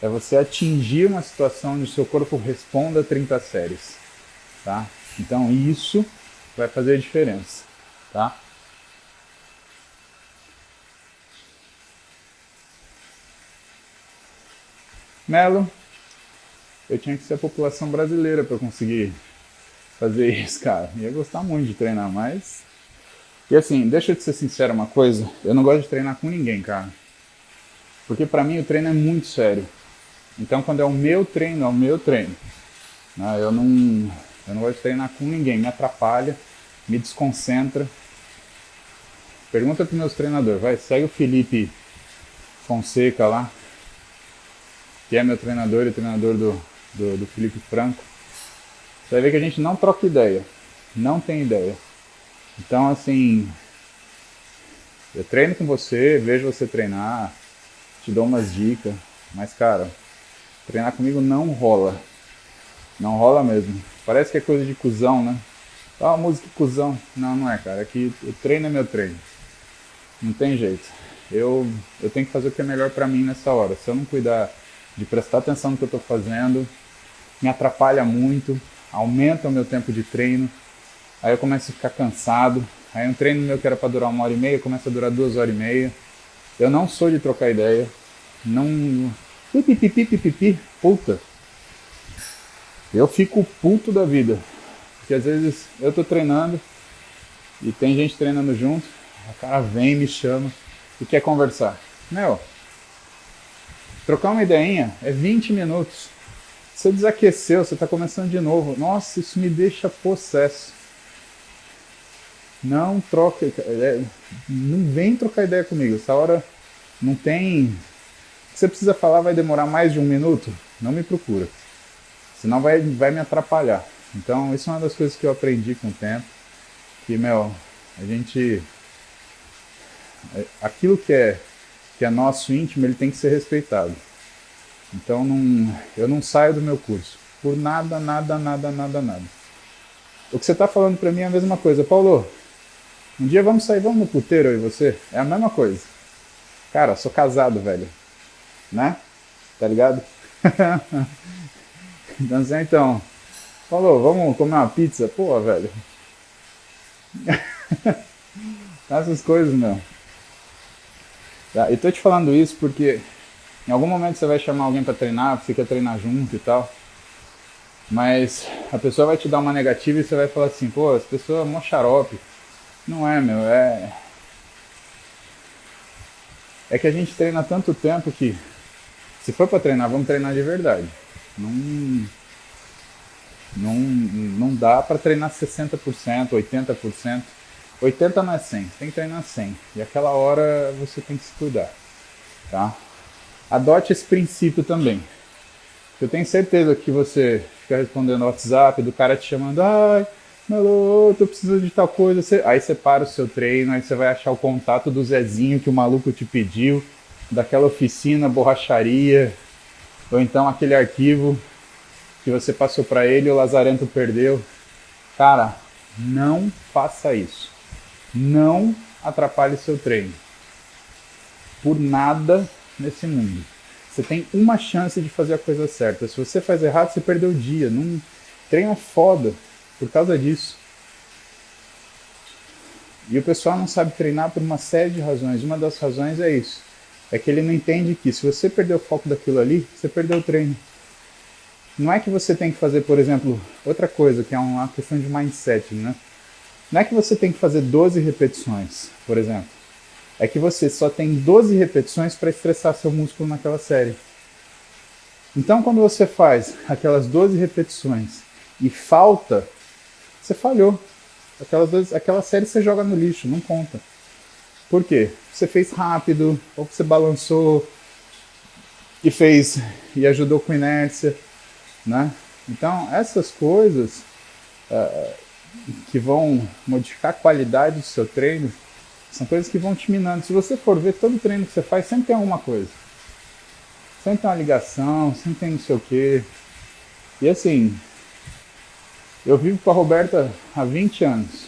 É você atingir uma situação onde o seu corpo responda a 30 séries. Tá? Então isso vai fazer a diferença. Tá? Melo, eu tinha que ser a população brasileira para conseguir fazer isso, cara. Ia gostar muito de treinar, mas... E assim, deixa eu te ser sincero uma coisa, eu não gosto de treinar com ninguém, cara. Porque pra mim o treino é muito sério. Então quando é o meu treino, é o meu treino. Né? Eu não gosto de treinar com ninguém, me atrapalha, me desconcentra. Pergunta pros meus treinadores, vai, segue o Felipe Fonseca lá, que é meu treinador e treinador do Felipe Franco. Você vai ver que a gente não troca ideia, não tem ideia. Então assim, eu treino com você, vejo você treinar, te dou umas dicas, mas cara, treinar comigo não rola. Não rola mesmo. Parece que é coisa de cuzão, né? Ah, música cuzão. Não, não é, cara. É que o treino é meu treino. Não tem jeito. Eu tenho que fazer o que é melhor pra mim nessa hora. Se eu não cuidar de prestar atenção no que eu tô fazendo, me atrapalha muito, aumenta o meu tempo de treino, aí eu começo a ficar cansado, aí um treino meu que era pra durar 1h30, começa a durar 2h30. Eu não sou de trocar ideia, não... Pipipipipipipi, puta. Eu fico puto da vida, porque às vezes eu tô treinando e tem gente treinando junto, o cara vem, me chama e quer conversar. Meu, trocar uma ideinha é 20 minutos. Você desaqueceu, você tá começando de novo. Nossa, isso me deixa possesso. Não troca, não vem trocar ideia comigo. Essa hora não tem... O que você precisa falar vai demorar mais de 1 minuto? Não me procura. Senão vai me atrapalhar. Então, isso é uma das coisas que eu aprendi com o tempo. Que, meu, a gente... Aquilo que é nosso íntimo, ele tem que ser respeitado. Então, eu não saio do meu curso. Por nada, nada, nada, nada, nada. O que você está falando para mim é a mesma coisa. Paulo, um dia vamos sair, vamos no puteiro, eu e você? É a mesma coisa. Cara, sou casado, velho. Né? Tá ligado? Então, falou, vamos comer uma pizza? Pô, velho. Essas coisas, meu. Tá? E tô te falando isso porque em algum momento você vai chamar alguém pra treinar, você quer treinar junto e tal. Mas a pessoa vai te dar uma negativa e você vai falar assim, pô, essa pessoa é mó xarope. Não é, meu, é que a gente treina há tanto tempo que se for pra treinar, vamos treinar de verdade. Não dá pra treinar 60%, 80%. 80 não é 100, você tem que treinar 100. E aquela hora você tem que se cuidar, tá? Adote esse princípio também. Eu tenho certeza que você fica respondendo no WhatsApp do cara te chamando, ai, Melo, tô precisando de tal coisa. Aí você para o seu treino, aí você vai achar o contato do Zezinho que o maluco te pediu, daquela oficina, borracharia, ou então aquele arquivo que você passou para ele e o Lazarento perdeu. Cara, não faça isso. Não atrapalhe seu treino. Por nada nesse mundo. Você tem uma chance de fazer a coisa certa. Se você faz errado, você perdeu o dia. Treino é foda por causa disso. E o pessoal não sabe treinar por uma série de razões. Uma das razões é isso. É que ele não entende que se você perder o foco daquilo ali, você perdeu o treino. Não é que você tem que fazer, por exemplo, outra coisa, que é uma questão de mindset, né? Não é que você tem que fazer 12 repetições, por exemplo. É que você só tem 12 repetições para estressar seu músculo naquela série. Então, quando você faz aquelas 12 repetições e falta, você falhou. Aquela série você joga no lixo, não conta. Por quê? Você fez rápido, ou você balançou e ajudou com inércia, né? Então, essas coisas que vão modificar a qualidade do seu treino são coisas que vão te minando. Se você for ver, todo treino que você faz sempre tem alguma coisa. Sempre tem uma ligação, sempre tem não sei o quê. E assim, eu vivo com a Roberta há 20 anos.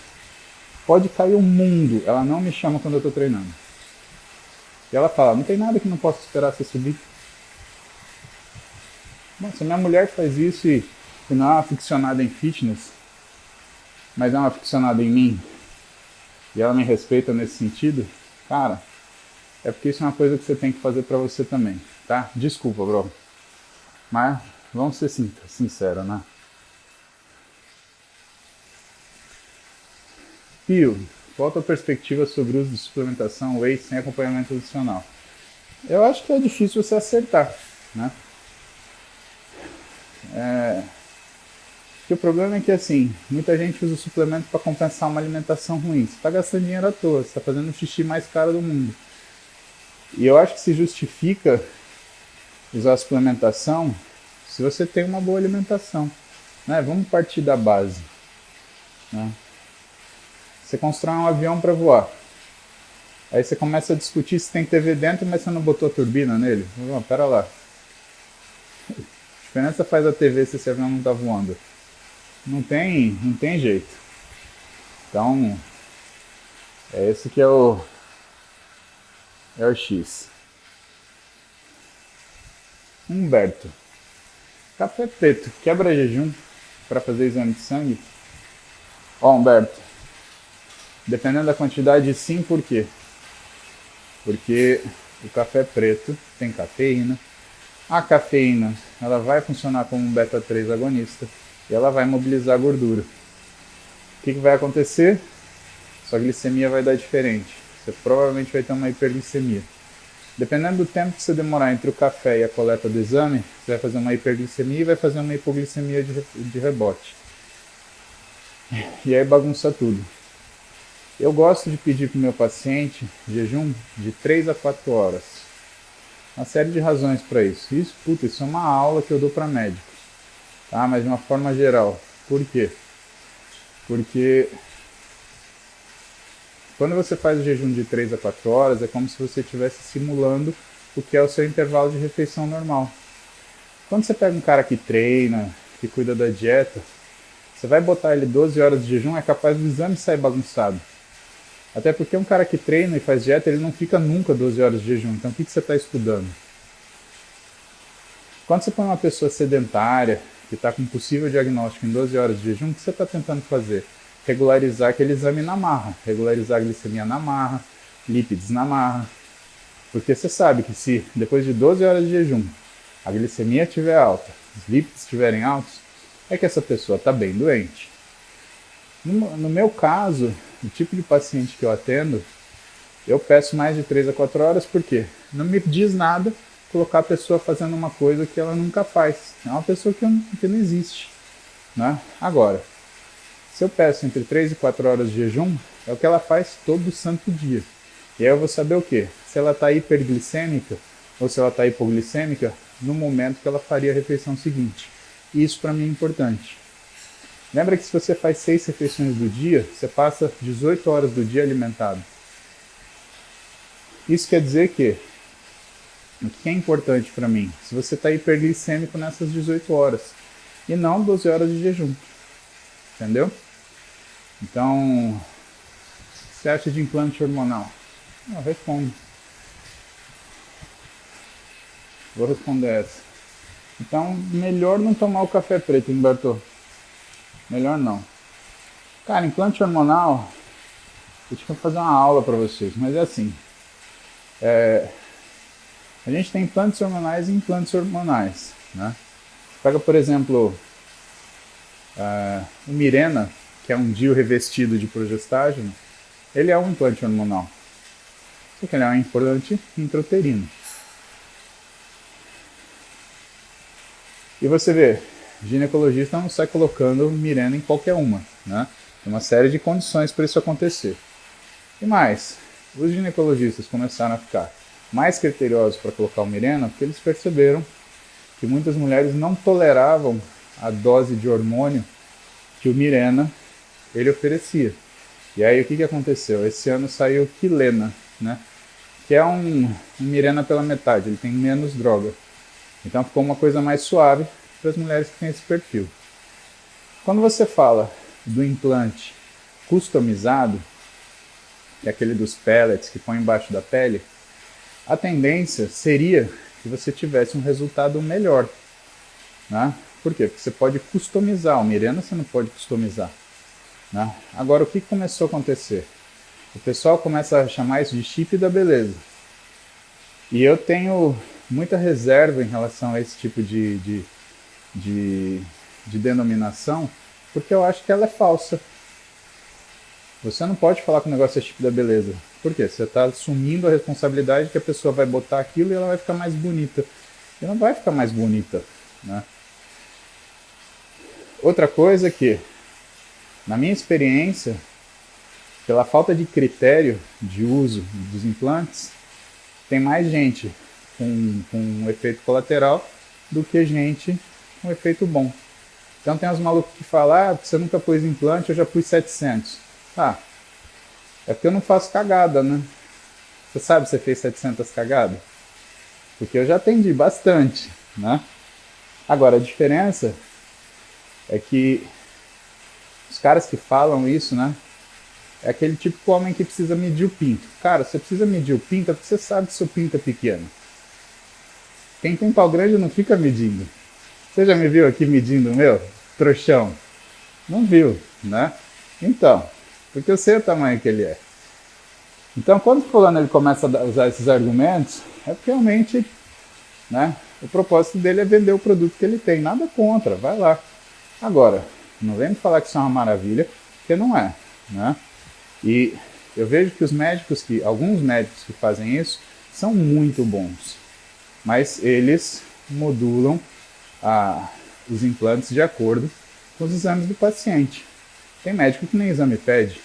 Pode cair o mundo, ela não me chama quando eu tô treinando. E ela fala, não tem nada que não possa esperar você subir. Bom, se minha mulher faz isso e não é uma aficionada em fitness, mas é uma aficionada em mim, e ela me respeita nesse sentido, cara, é porque isso é uma coisa que você tem que fazer pra você também, tá? Desculpa, bro. Mas vamos ser sinceros, né? Pio, qual a tua perspectiva sobre o uso de suplementação whey sem acompanhamento adicional? Eu acho que é difícil você acertar, né? Porque o problema é que, assim, muita gente usa o suplemento para compensar uma alimentação ruim. Você está gastando dinheiro à toa, você está fazendo o xixi mais caro do mundo. E eu acho que se justifica usar a suplementação se você tem uma boa alimentação, né? Vamos partir da base, né? Você constrói um avião para voar. Aí você começa a discutir se tem TV dentro, mas você não botou turbina nele. Oh, pera lá. Que diferença faz a TV se esse avião não está voando? Não tem jeito. Então, é esse que é o X. Humberto. Café preto quebra jejum para fazer exame de sangue? Ó, Humberto. Dependendo da quantidade, sim, por quê? Porque o café preto tem cafeína. A cafeína, ela vai funcionar como um beta-3 agonista e ela vai mobilizar a gordura. O que vai acontecer? Sua glicemia vai dar diferente. Você provavelmente vai ter uma hiperglicemia. Dependendo do tempo que você demorar entre o café e a coleta do exame, você vai fazer uma hiperglicemia e vai fazer uma hipoglicemia de rebote. E aí bagunça tudo. Eu gosto de pedir para o meu paciente jejum de 3 a 4 horas. Uma série de razões para isso. Isso é uma aula que eu dou para médicos. Tá? Mas de uma forma geral. Por quê? Porque quando você faz o jejum de 3 a 4 horas, é como se você estivesse simulando o que é o seu intervalo de refeição normal. Quando você pega um cara que treina, que cuida da dieta, você vai botar ele 12 horas de jejum, é capaz do exame sair bagunçado. Até porque um cara que treina e faz dieta, ele não fica nunca 12 horas de jejum. Então o que você está estudando? Quando você põe uma pessoa sedentária, que está com possível diagnóstico em 12 horas de jejum, o que você está tentando fazer? Regularizar aquele exame na marra, regularizar a glicemia na marra, lípides na marra. Porque você sabe que se depois de 12 horas de jejum a glicemia estiver alta, os lípides estiverem altos, é que essa pessoa está bem doente. No meu caso, o tipo de paciente que eu atendo, eu peço mais de 3 a 4 horas, porque não me diz nada colocar a pessoa fazendo uma coisa que ela nunca faz. É uma pessoa que não existe. Né? Agora, se eu peço entre 3 e 4 horas de jejum, é o que ela faz todo santo dia. E aí eu vou saber o quê? Se ela está hiperglicêmica ou se ela está hipoglicêmica no momento que ela faria a refeição seguinte. Isso para mim é importante. Lembra que se você faz 6 refeições do dia, você passa 18 horas do dia alimentado. Isso quer dizer que, o que é importante para mim? Se você está hiperglicêmico nessas 18 horas, e não 12 horas de jejum. Entendeu? Então, o que você acha de implante hormonal? Eu respondo. Vou responder essa. Então, melhor não tomar o café preto, Humberto. Melhor não. Cara, implante hormonal, eu tinha que fazer uma aula para vocês, mas é assim. A gente tem implantes hormonais e implantes hormonais. Né? Pega, por exemplo, o Mirena, que é um DIU revestido de progestágeno, ele é um implante hormonal. Só que ele é um implante intrauterino. E você vê, ginecologista não sai colocando Mirena em qualquer uma, né? Tem uma série de condições para isso acontecer. E mais, os ginecologistas começaram a ficar mais criteriosos para colocar o Mirena porque eles perceberam que muitas mulheres não toleravam a dose de hormônio que o Mirena ele oferecia. E aí o que aconteceu? Esse ano saiu o Quilena, né? Que é um Mirena pela metade, ele tem menos droga. Então ficou uma coisa mais suave para as mulheres que têm esse perfil. Quando você fala do implante customizado, que é aquele dos pellets que põe embaixo da pele, a tendência seria que você tivesse um resultado melhor. Né? Por quê? Porque você pode customizar, o Mirena você não pode customizar. Né? Agora, o que começou a acontecer? O pessoal começa a chamar isso de chip da beleza. E eu tenho muita reserva em relação a esse tipo de denominação, porque eu acho que ela é falsa. Você não pode falar que o negócio é chip da beleza. Por quê? Você está assumindo a responsabilidade que a pessoa vai botar aquilo e ela vai ficar mais bonita. E não vai ficar mais bonita, né? Outra coisa que, na minha experiência, pela falta de critério de uso dos implantes, tem mais gente com um efeito colateral do que gente com efeito bom. Então tem uns malucos que falam, você nunca pôs implante, eu já pus 700. Ah, é porque eu não faço cagada, né? Você sabe se você fez 700 cagadas? Porque eu já atendi bastante, né? Agora, a diferença é que os caras que falam isso, né? É aquele tipo de homem que precisa medir o pinto. Cara, você precisa medir o pinto porque você sabe que seu pinto é pequeno. Quem tem pau grande não fica medindo. Você já me viu aqui medindo o meu? Trouxão. Não viu, né? Então, porque eu sei o tamanho que ele é. Então, quando o fulano ele começa a usar esses argumentos, é porque realmente, né, o propósito dele é vender o produto que ele tem. Nada contra, vai lá. Agora, não vem me falar que isso é uma maravilha, porque não é, né? E eu vejo que alguns médicos que fazem isso, são muito bons. Mas eles modulam os implantes de acordo com os exames do paciente. Tem médico que nem exame pede.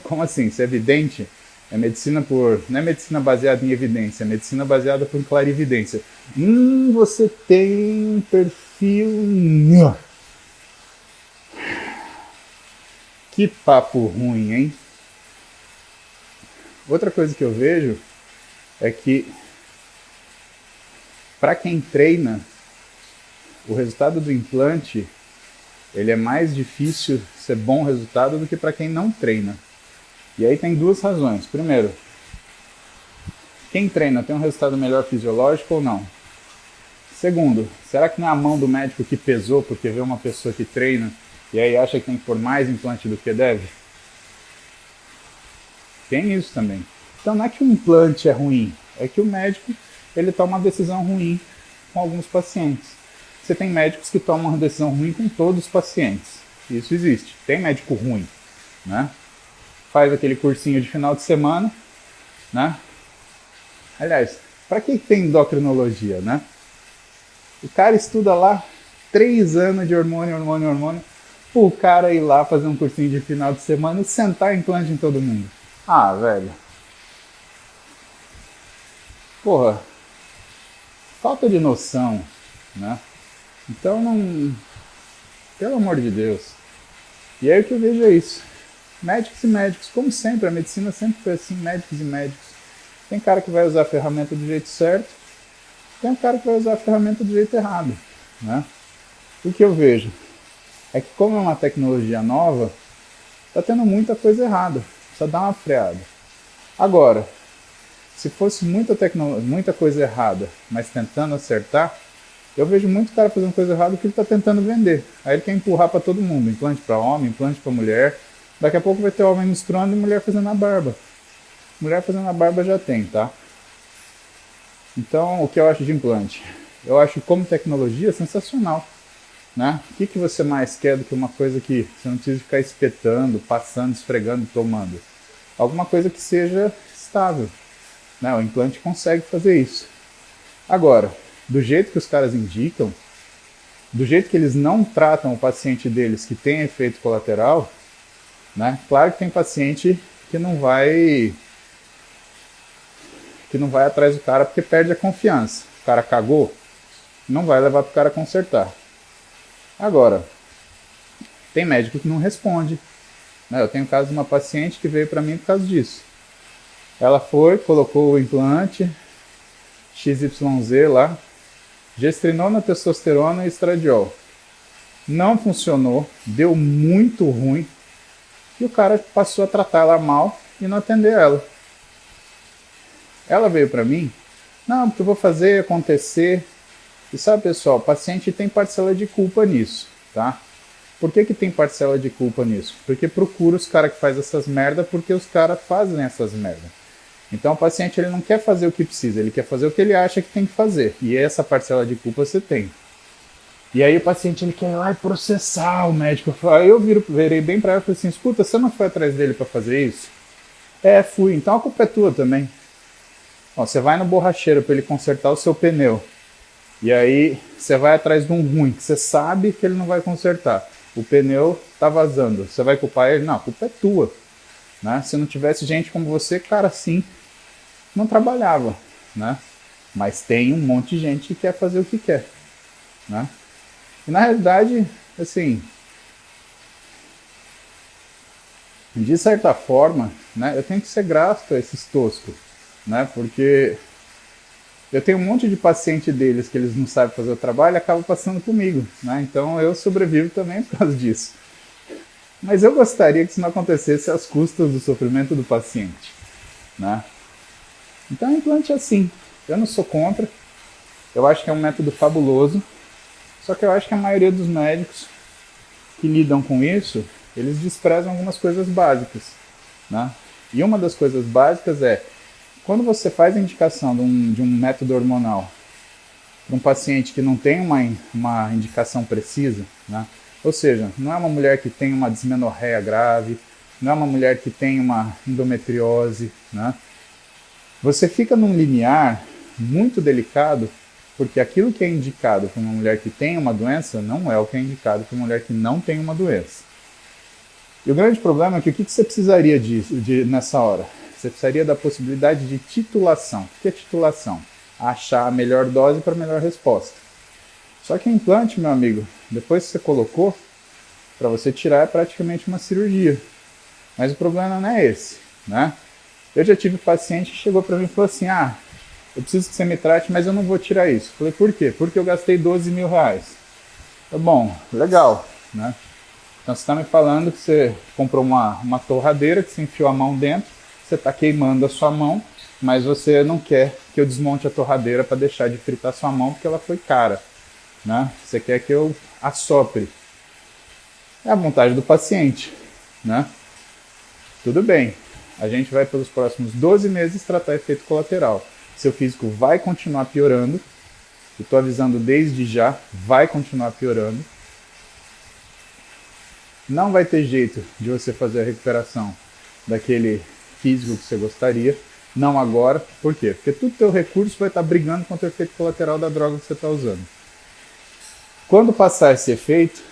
Como assim? Isso é evidente? Não é medicina baseada em evidência, é medicina baseada por clarividência. Você tem um perfil... Que papo ruim, hein? Outra coisa que eu vejo é que para quem treina, o resultado do implante ele é mais difícil ser bom resultado do que para quem não treina. E aí tem duas razões. Primeiro, quem treina tem um resultado melhor fisiológico ou não? Segundo, será que não é a mão do médico que pesou porque vê uma pessoa que treina e aí acha que tem que pôr mais implante do que deve? Tem isso também. Então não é que o implante é ruim, é que o médico ele toma uma decisão ruim com alguns pacientes. Você tem médicos que tomam uma decisão ruim com todos os pacientes. Isso existe. Tem médico ruim, né? Faz aquele cursinho de final de semana, né? Aliás, para que tem endocrinologia, né? O cara estuda lá 3 anos de hormônio, o cara ir lá fazer um cursinho de final de semana e sentar implante em todo mundo. Ah, velho. Porra, falta de noção, né? Então não... Pelo amor de Deus. E aí o que eu vejo é isso. Médicos e médicos, como sempre, a medicina sempre foi assim, médicos e médicos. Tem cara que vai usar a ferramenta do jeito certo, tem um cara que vai usar a ferramenta do jeito errado, né? O que eu vejo é que como é uma tecnologia nova, tá tendo muita coisa errada, precisa dar uma freada. Agora, se fosse muita coisa errada, mas tentando acertar, eu vejo muito cara fazendo coisa errada que ele está tentando vender. Aí ele quer empurrar para todo mundo, implante para homem, implante para mulher. Daqui a pouco vai ter homem menstruando e mulher fazendo a barba. Mulher fazendo a barba já tem, tá? Então, o que eu acho de implante? Eu acho como tecnologia sensacional, né? O que você mais quer do que uma coisa que você não precisa ficar espetando, passando, esfregando, tomando? Alguma coisa que seja estável, né? O implante consegue fazer isso. Agora, do jeito que os caras indicam, do jeito que eles não tratam o paciente deles que tem efeito colateral, né? Claro que tem paciente que não vai atrás do cara porque perde a confiança. O cara cagou, não vai levar para o cara consertar. Agora, tem médico que não responde. Né? Eu tenho o caso de uma paciente que veio para mim por causa disso. Ela foi, colocou o implante XYZ lá, gestrinona, testosterona e estradiol. Não funcionou, deu muito ruim e o cara passou a tratar ela mal e não atender ela. Ela veio para mim, não, porque eu vou fazer acontecer. E sabe, pessoal, o paciente tem parcela de culpa nisso, tá? Por que tem parcela de culpa nisso? Porque procura os caras que fazem essas merda porque os caras fazem essas merda. Então o paciente ele não quer fazer o que precisa, ele quer fazer o que ele acha que tem que fazer. E essa parcela de culpa você tem. E aí o paciente ele quer ir lá e processar o médico. Aí eu virei bem para ela e falei assim, escuta, você não foi atrás dele para fazer isso? É, fui. Então a culpa é tua também. Ó, você vai no borracheiro para ele consertar o seu pneu. E aí você vai atrás de um ruim, que você sabe que ele não vai consertar. O pneu tá vazando. Você vai culpar ele? Não, a culpa é tua. Né? Se não tivesse gente como você, cara, assim, não trabalhava. Né? Mas tem um monte de gente que quer fazer o que quer. Né? E na realidade, assim, de certa forma, né, eu tenho que ser grato a esses toscos. Né? Porque eu tenho um monte de paciente deles que eles não sabem fazer o trabalho e acabam passando comigo. Né? Então eu sobrevivo também por causa disso. Mas eu gostaria que isso não acontecesse às custas do sofrimento do paciente. Né? Então o implante é assim. Eu não sou contra. Eu acho que é um método fabuloso. Só que eu acho que a maioria dos médicos que lidam com isso, eles desprezam algumas coisas básicas. Né? E uma das coisas básicas é, quando você faz a indicação de um método hormonal para um paciente que não tem uma indicação precisa, né? Ou seja, não é uma mulher que tem uma dismenorreia grave, não é uma mulher que tem uma endometriose, né? Você fica num limiar muito delicado, porque aquilo que é indicado para uma mulher que tem uma doença não é o que é indicado para uma mulher que não tem uma doença. E o grande problema é que o que você precisaria nessa hora? Você precisaria da possibilidade de titulação. O que é titulação? Achar a melhor dose para a melhor resposta. Só que o implante, meu amigo, depois que você colocou, para você tirar é praticamente uma cirurgia. Mas o problema não é esse, né? Eu já tive paciente que chegou para mim e falou assim, eu preciso que você me trate, mas eu não vou tirar isso. Falei, por quê? Porque eu gastei 12 mil reais. Tá bom, legal, né? Então você está me falando que você comprou uma torradeira, que você enfiou a mão dentro, você está queimando a sua mão, mas você não quer que eu desmonte a torradeira para deixar de fritar a sua mão porque ela foi cara. Né? Você quer que eu assopre. É a vontade do paciente. Né? Tudo bem. A gente vai pelos próximos 12 meses tratar efeito colateral. Seu físico vai continuar piorando. Eu estou avisando desde já, vai continuar piorando. Não vai ter jeito de você fazer a recuperação daquele físico que você gostaria. Não agora. Por quê? Porque todo o teu recurso vai estar brigando contra o efeito colateral da droga que você está usando. Quando passar esse efeito,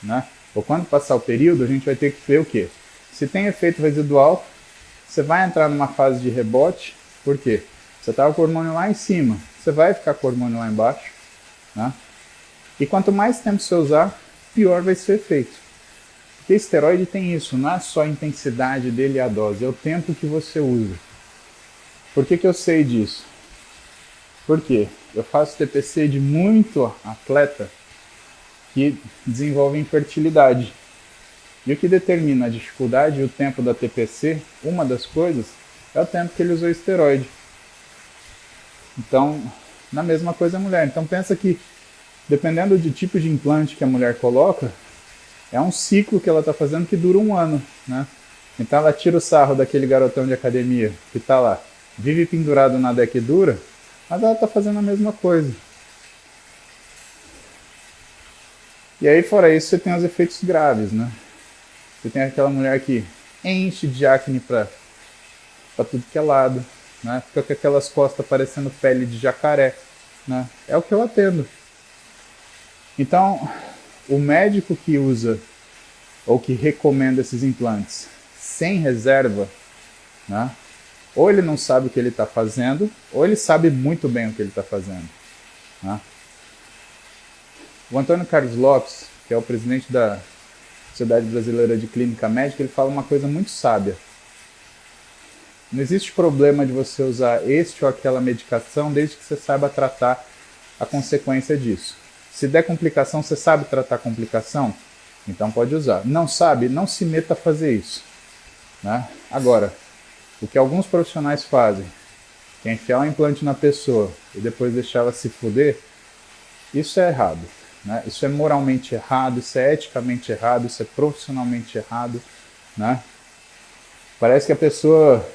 né, ou quando passar o período, a gente vai ter que ver o quê? Se tem efeito residual, você vai entrar numa fase de rebote. Por quê? Você estava com o hormônio lá em cima, você vai ficar com o hormônio lá embaixo. Né? E quanto mais tempo você usar, pior vai ser o efeito. Porque esteroide tem isso, não é só a intensidade dele e a dose, é o tempo que você usa. Por que eu sei disso? Por quê? Eu faço TPC de muito atleta que desenvolve infertilidade. E o que determina a dificuldade e o tempo da TPC, uma das coisas, é o tempo que ele usou esteroide. Então, na mesma coisa a mulher. Então pensa que, dependendo do tipo de implante que a mulher coloca, é um ciclo que ela está fazendo que dura 1 ano. Né? Então ela tira o sarro daquele garotão de academia que está lá, vive pendurado na deck dura, mas ela está fazendo a mesma coisa. E aí, fora isso, você tem os efeitos graves, né? Você tem aquela mulher que enche de acne para tudo que é lado, né? Fica com aquelas costas parecendo pele de jacaré, né? É o que eu atendo. Então, o médico que usa ou que recomenda esses implantes sem reserva, né? Ou ele não sabe o que ele está fazendo, ou ele sabe muito bem o que ele está fazendo. Né? O Antônio Carlos Lopes, que é o presidente da Sociedade Brasileira de Clínica Médica, ele fala uma coisa muito sábia. Não existe problema de você usar este ou aquela medicação desde que você saiba tratar a consequência disso. Se der complicação, você sabe tratar a complicação? Então pode usar. Não sabe? Não se meta a fazer isso. Né? Agora, o que alguns profissionais fazem, que é enfiar um implante na pessoa e depois deixar ela se fuder, isso é errado. Né? Isso é moralmente errado, isso é eticamente errado, isso é profissionalmente errado. Né? Parece que a pessoa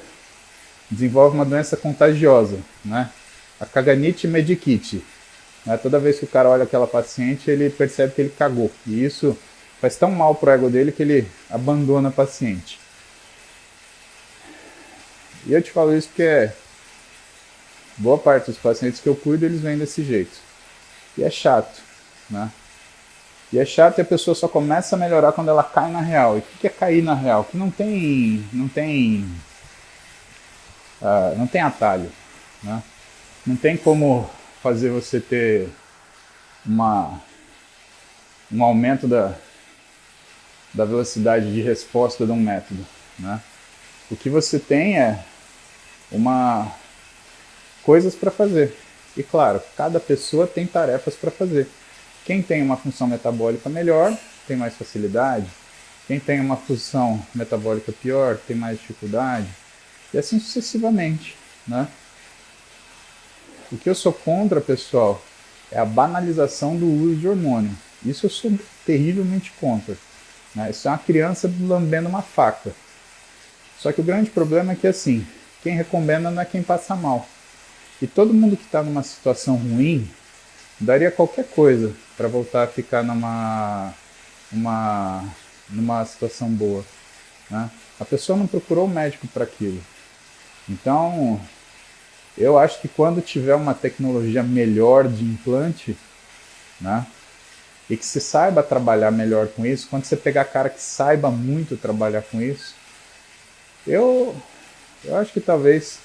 desenvolve uma doença contagiosa. Né? A caganite medikite. Né? Toda vez que o cara olha aquela paciente, ele percebe que ele cagou. E isso faz tão mal pro ego dele que ele abandona a paciente. E eu te falo isso porque boa parte dos pacientes que eu cuido, eles vêm desse jeito. E é chato, né? E é chato e a pessoa só começa a melhorar quando ela cai na real. E o que é cair na real? Que não tem atalho, né? Não tem como fazer você ter um aumento da velocidade de resposta de um método, né? O que você tem é coisas para fazer. E claro, cada pessoa tem tarefas para fazer. Quem tem uma função metabólica melhor tem mais facilidade. Quem tem uma função metabólica pior tem mais dificuldade. E assim sucessivamente, né? O que eu sou contra, pessoal, é a banalização do uso de hormônio. Isso eu sou terrivelmente contra. Né? Isso é uma criança lambendo uma faca. Só que o grande problema é que, assim, quem recomenda não é quem passa mal. E todo mundo que está numa situação ruim daria qualquer coisa para voltar a ficar numa situação boa. Né? A pessoa não procurou o médico para aquilo. Então, eu acho que quando tiver uma tecnologia melhor de implante, né, e que se saiba trabalhar melhor com isso, quando você pegar cara que saiba muito trabalhar com isso, eu acho que talvez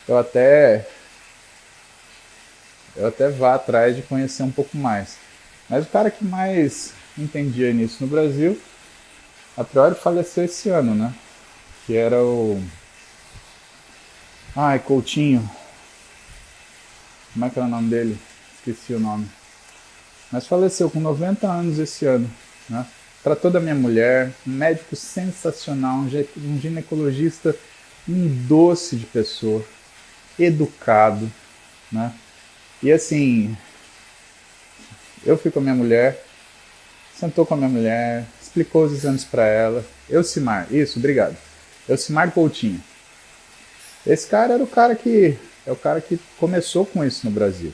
eu até vá atrás de conhecer um pouco mais. Mas o cara que mais entendia nisso no Brasil, a priori faleceu esse ano, né? Que era o... Ai, Coutinho. Como é que era o nome dele? Esqueci o nome. Mas faleceu com 90 anos esse ano, né? Tratou da minha mulher, um médico sensacional, um ginecologista, um doce de pessoa, educado, né? E assim, eu fui com a minha mulher, sentou com a minha mulher, explicou os exames para ela. Elcimar, isso, obrigado. Elcimar Coutinho. Esse cara era o cara que começou com isso no Brasil.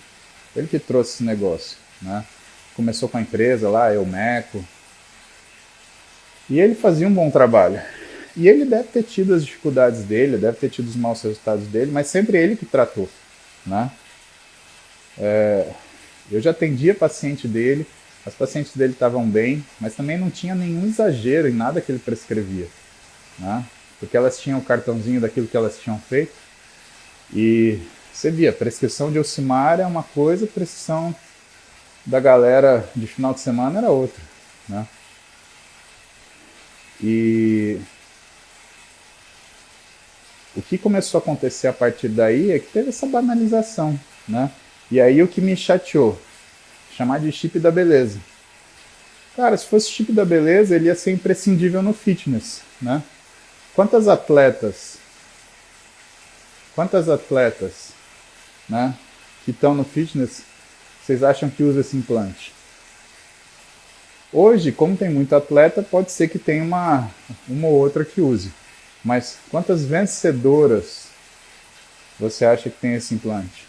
Ele que trouxe esse negócio, né? Começou com a empresa lá, Eumeco. E ele fazia um bom trabalho. E ele deve ter tido as dificuldades dele, deve ter tido os maus resultados dele, mas sempre ele que tratou, né? Eu já atendia paciente dele, as pacientes dele estavam bem, mas também não tinha nenhum exagero em nada que ele prescrevia, né? Porque elas tinham o cartãozinho daquilo que elas tinham feito. E você via, prescrição de Elcimar é uma coisa, prescrição da galera de final de semana era outra, né? E o que começou a acontecer a partir daí é que teve essa banalização, né? E aí o que me chateou, chamar de chip da beleza. Cara, se fosse chip da beleza, ele ia ser imprescindível no fitness, né? Quantas atletas, né, que estão no fitness, vocês acham que usa esse implante? Hoje, como tem muito atleta, pode ser que tenha uma ou outra que use. Mas quantas vencedoras você acha que tem esse implante?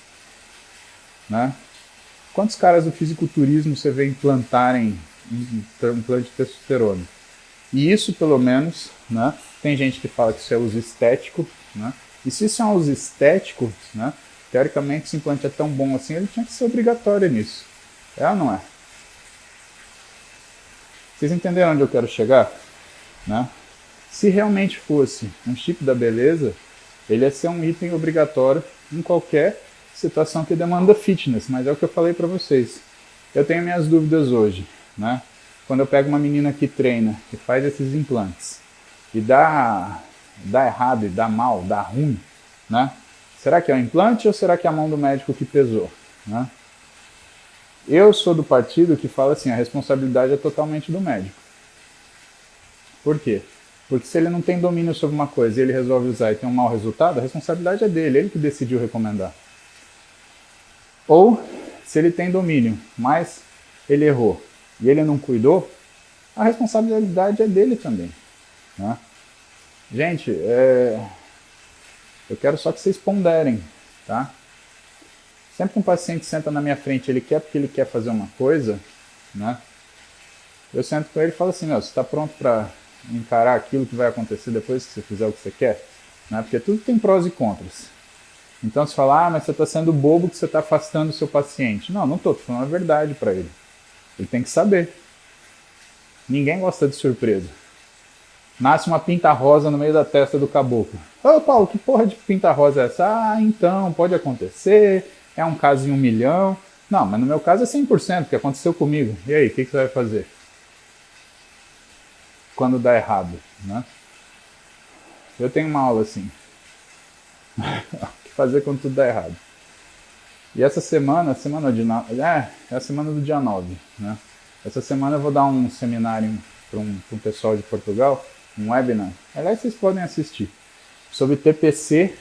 Né? Quantos caras do fisiculturismo você vê implantarem implante de testosterona? E isso, pelo menos, né? Tem gente que fala que isso é uso estético, né? E se isso é um uso estético, né? Teoricamente, esse implante é tão bom assim, ele tinha que ser obrigatório nisso. É ou não é? Vocês entenderam onde eu quero chegar? Né? Se realmente fosse um chip da beleza, ele ia ser um item obrigatório em qualquer situação que demanda fitness, mas é o que eu falei para vocês. Eu tenho minhas dúvidas hoje, né? Quando eu pego uma menina que treina, que faz esses implantes, e dá errado, e dá mal, dá ruim, né? Será que é o implante ou será que é a mão do médico que pesou, né? Eu sou do partido que fala assim, a responsabilidade é totalmente do médico. Por quê? Porque se ele não tem domínio sobre uma coisa e ele resolve usar e tem um mau resultado, a responsabilidade é dele, ele que decidiu recomendar. Ou, se ele tem domínio, mas ele errou e ele não cuidou, a responsabilidade é dele também. Né? Gente, eu quero só que vocês ponderem, tá? Sempre que um paciente senta na minha frente, ele quer porque ele quer fazer uma coisa, né? Eu sento com ele e falo assim, você está pronto para encarar aquilo que vai acontecer depois que você fizer o que você quer? Né? Porque tudo tem prós e contras. Então você fala, mas você está sendo bobo que você está afastando o seu paciente. Não estou falando a verdade para ele. Ele tem que saber. Ninguém gosta de surpresa. Nasce uma pinta rosa no meio da testa do caboclo. Ô Paulo, que porra de pinta rosa é essa? Então, pode acontecer, é um caso em 1 milhão. Não, mas no meu caso é 100%, que aconteceu comigo. E aí, o que você vai fazer? Quando dá errado, né? Eu tenho uma aula assim. O que fazer quando tudo dá errado? E essa semana, é a semana do dia 9, né? Essa semana eu vou dar um seminário para um pessoal de Portugal, um webinar. Aliás, vocês podem assistir. Sobre TPC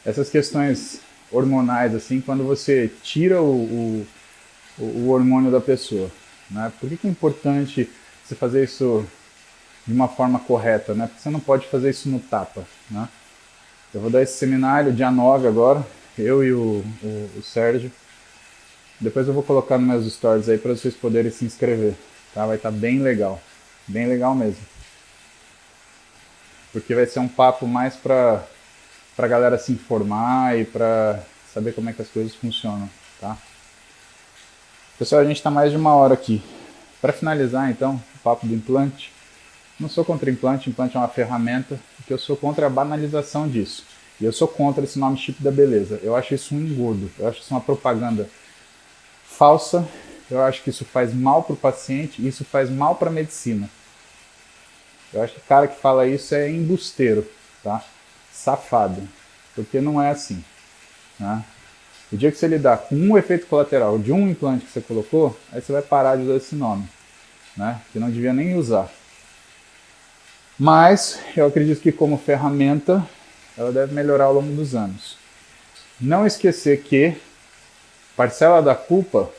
essas questões hormonais, assim, quando você tira o hormônio da pessoa. Né? Por que é importante você fazer isso de uma forma correta? Né? Porque você não pode fazer isso no tapa. Né? Eu vou dar esse seminário dia 9 agora, eu e o Sérgio. Depois eu vou colocar nos meus stories aí para vocês poderem se inscrever. Tá? Vai estar bem legal mesmo. Porque vai ser um papo mais para a galera se informar e para saber como é que as coisas funcionam. Tá? Pessoal, a gente está mais de 1 hora aqui. Para finalizar, então, o papo do implante. Não sou contra implante é uma ferramenta, porque eu sou contra a banalização disso. E eu sou contra esse nome chip da beleza. Eu acho isso um engordo, eu acho isso uma propaganda falsa, eu acho que isso faz mal para o paciente e isso faz mal para a medicina. Eu acho que o cara que fala isso é embusteiro, tá? Safado, porque não é assim. Né? O dia que você lidar com um efeito colateral de um implante que você colocou, aí você vai parar de usar esse nome, né? Que não devia nem usar. Mas eu acredito que como ferramenta ela deve melhorar ao longo dos anos. Não esquecer que parcela da culpa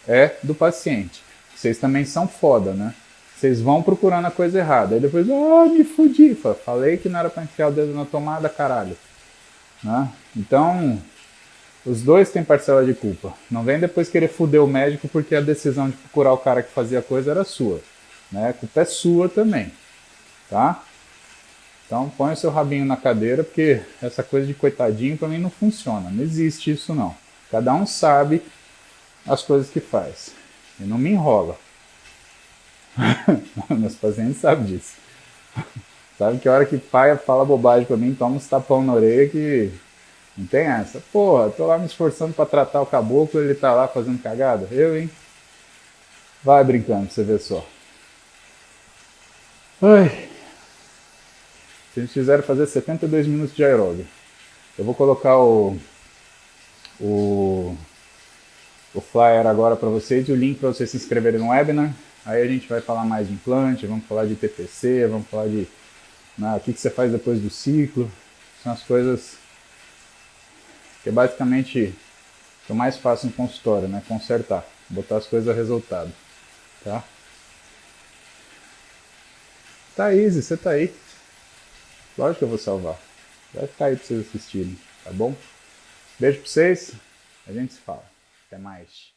é do paciente. Vocês também são foda, né? Vocês vão procurando a coisa errada. Aí depois, me fudi. Falei que não era para enfiar o dedo na tomada, caralho. Né? Então, os dois têm parcela de culpa. Não vem depois querer fuder o médico porque a decisão de procurar o cara que fazia a coisa era sua. Né? A culpa é sua também. Tá? Então põe o seu rabinho na cadeira, porque essa coisa de coitadinho para mim não funciona. Não existe isso não. Cada um sabe as coisas que faz. E não me enrola. Meus pacientes sabem disso. Sabe que a hora que pai fala bobagem pra mim, toma uns tapão na orelha que não tem essa. Porra, tô lá me esforçando pra tratar o caboclo, ele tá lá fazendo cagada. Eu, hein? Vai brincando pra você ver só. Ai. Se eles fizeram fazer 72 minutos de aeróbio. Eu vou colocar o flyer agora para vocês e o link para vocês se inscreverem no webinar. Aí a gente vai falar mais de implante, vamos falar de TPC, vamos falar de o que você faz depois do ciclo. São as coisas que é basicamente o que eu mais faço em consultório, né? Consertar, botar as coisas a resultado. Tá? Thaís, você tá aí. Lógico que eu vou salvar. Vai ficar aí para vocês assistirem, tá bom? Beijo para vocês, a gente se fala. Até mais.